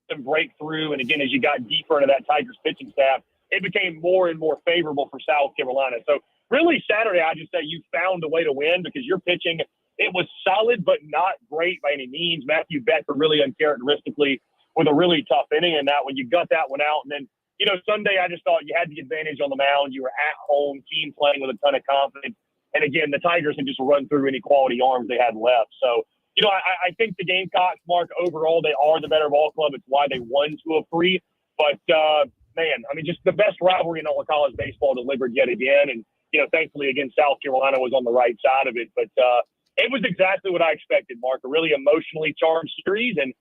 and breakthrough. And again, as you got deeper into that Tigers pitching staff, it became more and more favorable for South Carolina. So really Saturday, I just say you found a way to win because your pitching, it was solid, but not great by any means. Matthew Becker really uncharacteristically with a really tough inning in that one. You got that one out. And then, Sunday, I just thought you had the advantage on the mound. You were at home, team playing with a ton of confidence. And again, the Tigers had just run through any quality arms they had left. So, I think the Gamecocks, Mark, overall, they are the better ball club. It's why they won 2-3. But, man, I mean, just the best rivalry in all of college baseball delivered yet again. And, thankfully, again, South Carolina was on the right side of it. But it was exactly what I expected, Mark, a really emotionally charged series. And,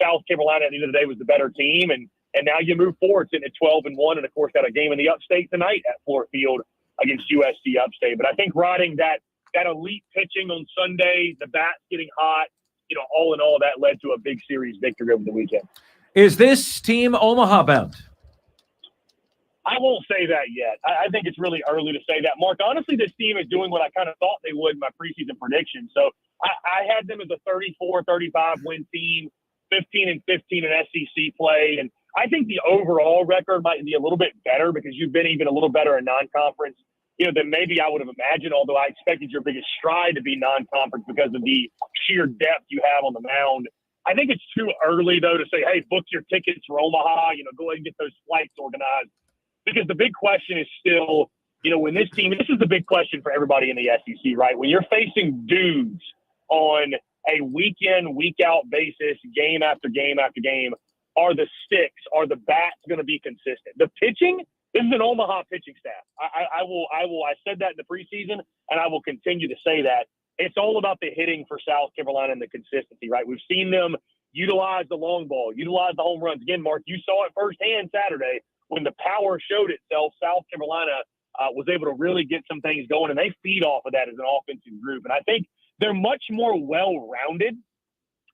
South Carolina at the end of the day was the better team. And now you move forward, sitting at 12-1, and, of course, got a game in the Upstate tonight at Ford Field against USC Upstate. But I think riding that elite pitching on Sunday, the bats getting hot, all in all, that led to a big series victory over the weekend.
Is this team Omaha bound?
I won't say that yet. I think it's really early to say that, Mark. Honestly, this team is doing what I kind of thought they would in my preseason prediction. So I had them as a 34-35 win team, 15-15 in SEC play. And I think the overall record might be a little bit better because you've been even a little better in non-conference, than maybe I would have imagined, although I expected your biggest stride to be non-conference because of the sheer depth you have on the mound. I think it's too early, though, to say, hey, book your tickets for Omaha, go ahead and get those flights organized. Because the big question is still, when this team, this is the big question for everybody in the SEC, right? When you're facing dudes on a week in, week out basis, game after game after game, are the sticks, are the bats going to be consistent? The pitching, this is an Omaha pitching staff. I said that in the preseason, and I will continue to say that. It's all about the hitting for South Carolina and the consistency, right? We've seen them utilize the long ball, utilize the home runs. Again, Mark, you saw it firsthand Saturday when the power showed itself. South Carolina was able to really get some things going, and they feed off of that as an offensive group. And I think they're much more well-rounded.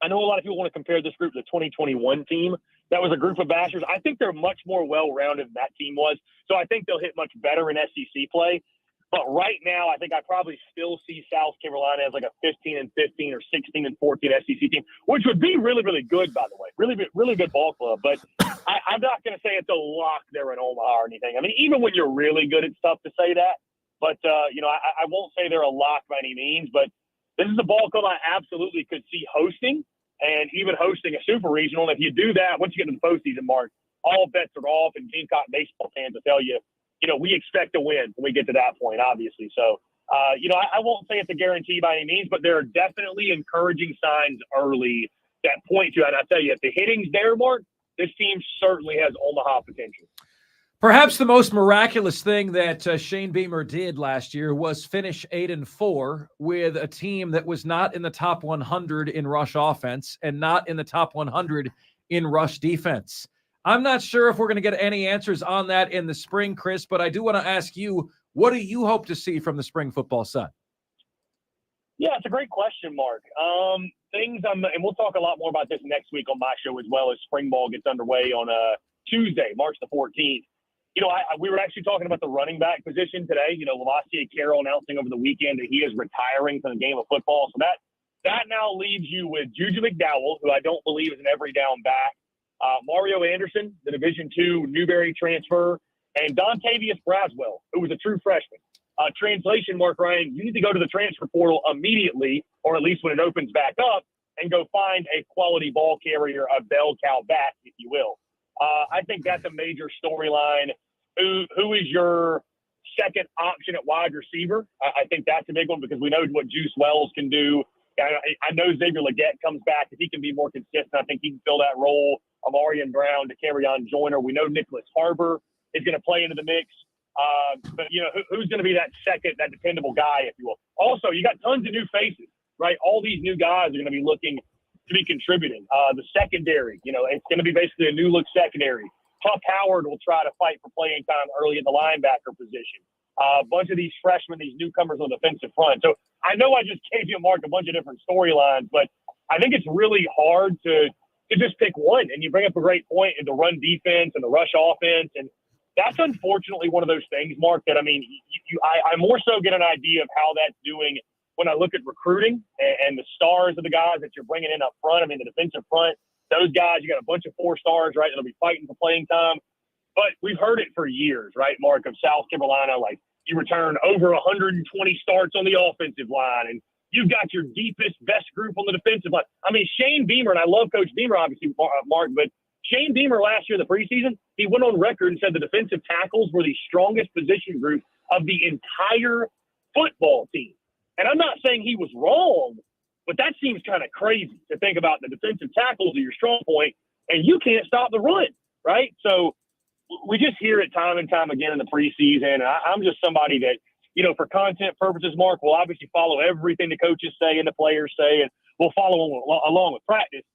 I know a lot of people want to compare this group to the 2021 team. That was a group of bashers. I think they're much more well-rounded than that team was. So I think they'll hit much better in SEC play. But right now, I think I probably still see South Carolina as like a 15-15 or 16-14 SEC team, which would be really, really good, by the way. Really good ball club. But I'm not going to say it's a lock there in Omaha or anything. I mean, even when you're really good, it's tough to say that. But, I won't say they're a lock by any means. But this is a ball club I absolutely could see hosting and even hosting a super regional. And if you do that, once you get into the postseason, Mark, all bets are off. And Gamecock baseball fans will tell you, we expect to win when we get to that point, obviously. So, I won't say it's a guarantee by any means, but there are definitely encouraging signs early that point to it. And I tell you, if the hitting's there, Mark, this team certainly has Omaha potential.
Perhaps the most miraculous thing that Shane Beamer did last year was finish 8-4 with a team that was not in the top 100 in rush offense and not in the top 100 in rush defense. I'm not sure if we're going to get any answers on that in the spring, Chris, but I do want to ask you, what do you hope to see from the spring football side?
Yeah, it's a great question, Mark. And we'll talk a lot more about this next week on my show as well as spring ball gets underway on Tuesday, March the 14th. We were actually talking about the running back position today. Lavoisier Carroll announcing over the weekend that he is retiring from the game of football. So that now leaves you with Juju McDowell, who I don't believe is an every down back. Mario Anderson, the Division II Newberry transfer, and Dontavius Braswell, who was a true freshman. Translation, Mark Ryan, you need to go to the transfer portal immediately, or at least when it opens back up, and go find a quality ball carrier, a bell cow back, if you will. I think that's a major storyline. Who is your second option at wide receiver? I think that's a big one because we know what Juice Wells can do. I know Xavier Legette comes back. If he can be more consistent, I think he can fill that role. Amarian Brown to carry on Joyner. We know Nicholas Harbor is going to play into the mix. But, who's going to be that second, that dependable guy, if you will? Also, you got tons of new faces, right? All these new guys are going to be looking to be contributing. The secondary, it's going to be basically a new look secondary. Huck Howard will try to fight for playing time early in the linebacker position. A bunch of these freshmen, these newcomers on the defensive front. So I know I just gave you, Mark, a bunch of different storylines, but I think it's really hard to just pick one. And you bring up a great point in the run defense and the rush offense. And that's unfortunately one of those things, Mark, that, I more so get an idea of how that's doing when I look at recruiting and the stars of the guys that you're bringing in up front. The defensive front, those guys, you got a bunch of 4 stars, right, that'll be fighting for playing time. But we've heard it for years, right, Mark, of South Carolina, like you return over 120 starts on the offensive line, and you've got your deepest, best group on the defensive line. Shane Beamer, and I love Coach Beamer, obviously, Mark, but Shane Beamer last year in the preseason, he went on record and said the defensive tackles were the strongest position group of the entire football team. And I'm not saying he was wrong, but that seems kind of crazy to think about the defensive tackles are your strong point, and you can't stop the run, right? So we just hear it time and time again in the preseason. I'm just somebody that, for content purposes, Mark, will obviously follow everything the coaches say and the players say, and we'll follow along with practice.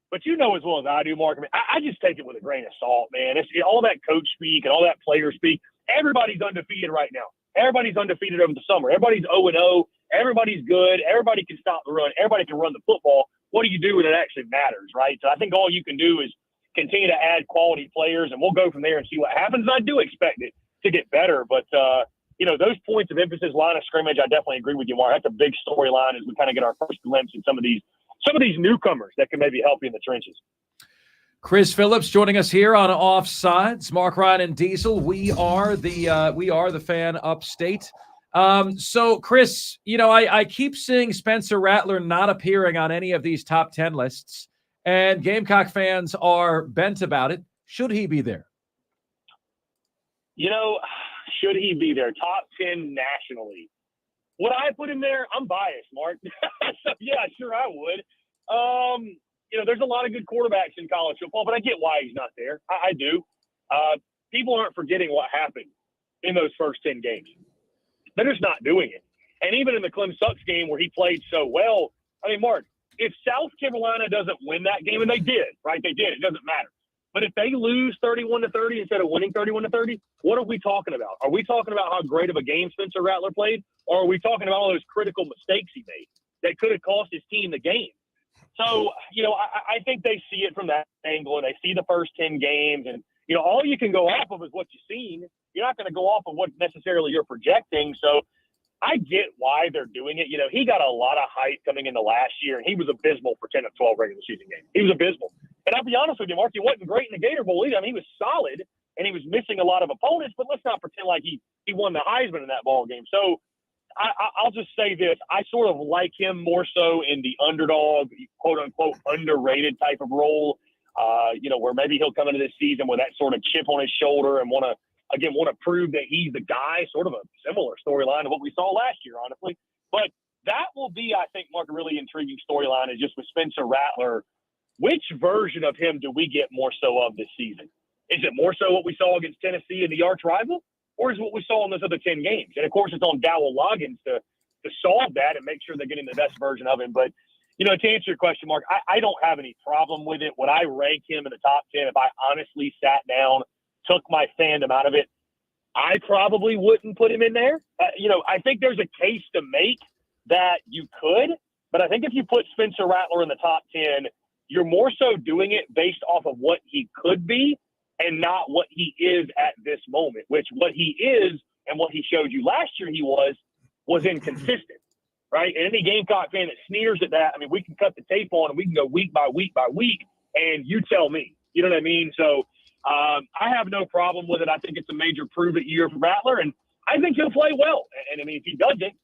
But as well as I do, Mark, I just take it with a grain of salt, man. It's all that coach speak and all that player speak. Everybody's undefeated right now. Everybody's undefeated over the summer. Everybody's 0-0. Everybody's good. Everybody can stop the run. Everybody can run the football. What do you do when it actually matters, right? So I think all you can do is continue to add quality players, and we'll go from there and see what happens. I do expect it to get better, but those points of emphasis, line of scrimmage, I definitely agree with you, Mark. That's a big storyline as we kind of get our first glimpse at some of these newcomers that can maybe help you in the trenches.
Chris Phillips joining us here on Offsides. Marc, Ryan, and Diesel. We are the fan upstate. So, Chris, I keep seeing Spencer Rattler not appearing on any of these top 10 lists, and Gamecock fans are bent about it. Should he be there?
Should he be there? Top 10 nationally. Would I put him there? I'm biased, Mark. So, yeah, sure I would. There's a lot of good quarterbacks in college football, but I get why he's not there. I do. People aren't forgetting what happened in those first 10 games. They're just not doing it. And even in the Clemson game where he played so well, Mark, if South Carolina doesn't win that game, and they did, right? They did. It doesn't matter. But if they lose 31-30 instead of winning 31-30, what are we talking about? Are we talking about how great of a game Spencer Rattler played? Or are we talking about all those critical mistakes he made that could have cost his team the game? So, I think they see it from that angle, and they see the first 10 games. And, all you can go off of is what you've seen. You're not going to go off of what necessarily you're projecting. So I get why they're doing it. He got a lot of hype coming into last year, and he was abysmal for 10 of 12 regular season games. He was abysmal. And I'll be honest with you, Mark, he wasn't great in the Gator Bowl either. He was solid, and he was missing a lot of opponents, but let's not pretend like he won the Heisman in that ball game. So I'll just say this. I sort of like him more so in the underdog, quote-unquote, underrated type of role, where maybe he'll come into this season with that sort of chip on his shoulder and want to prove that he's the guy, sort of a similar storyline to what we saw last year, honestly. But that will be, I think, Mark, a really intriguing storyline is just with Spencer Rattler. Which version of him do we get more so of this season? Is it more so what we saw against Tennessee and the arch rival? Or is it what we saw in those other 10 games? And, of course, it's on Dowell Loggins to solve that and make sure they're getting the best version of him. But, to answer your question, Mark, I don't have any problem with it. Would I rank him in the top 10 if I honestly sat down, took my fandom out of it? I probably wouldn't put him in there. I think there's a case to make that you could. But I think if you put Spencer Rattler in the top 10, you're more so doing it based off of what he could be and not what he is at this moment, which what he is and what he showed you last year he was inconsistent, right? And any Gamecock fan that sneers at that, we can cut the tape on and we can go week by week by week, and you tell me. You know what I mean? So I have no problem with it. I think it's a major prove-it year for Rattler, and I think he'll play well. And if he doesn't,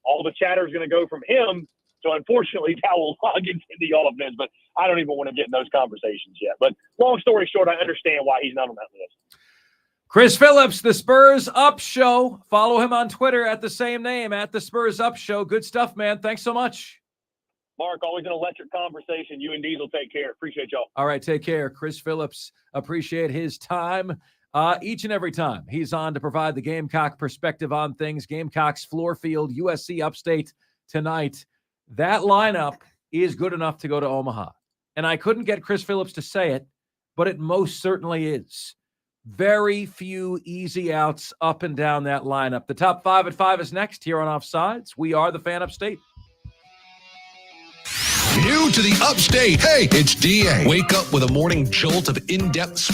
all the chatter is going to go from him So unfortunately, that will log into the offense, but I don't even want to get in those conversations yet. But long story short, I understand why he's not on that list.
Chris Phillips, the Spurs Up Show. Follow him on Twitter at the same name, at the Spurs Up Show. Good stuff, man. Thanks so much.
Mark, always an electric conversation. You and Diesel take care. Appreciate y'all.
All right, take care. Chris Phillips, appreciate his time each and every time. He's on to provide the Gamecock perspective on things. Gamecocks, floor field, USC Upstate tonight. That lineup is good enough to go to Omaha. And I couldn't get Chris Phillips to say it, but it most certainly is. Very few easy outs up and down that lineup. The top 5 at 5 is next here on Offsides. We are the Fan Upstate.
New to the Upstate. Hey, it's DA. Wake up with a morning jolt of in-depth sports.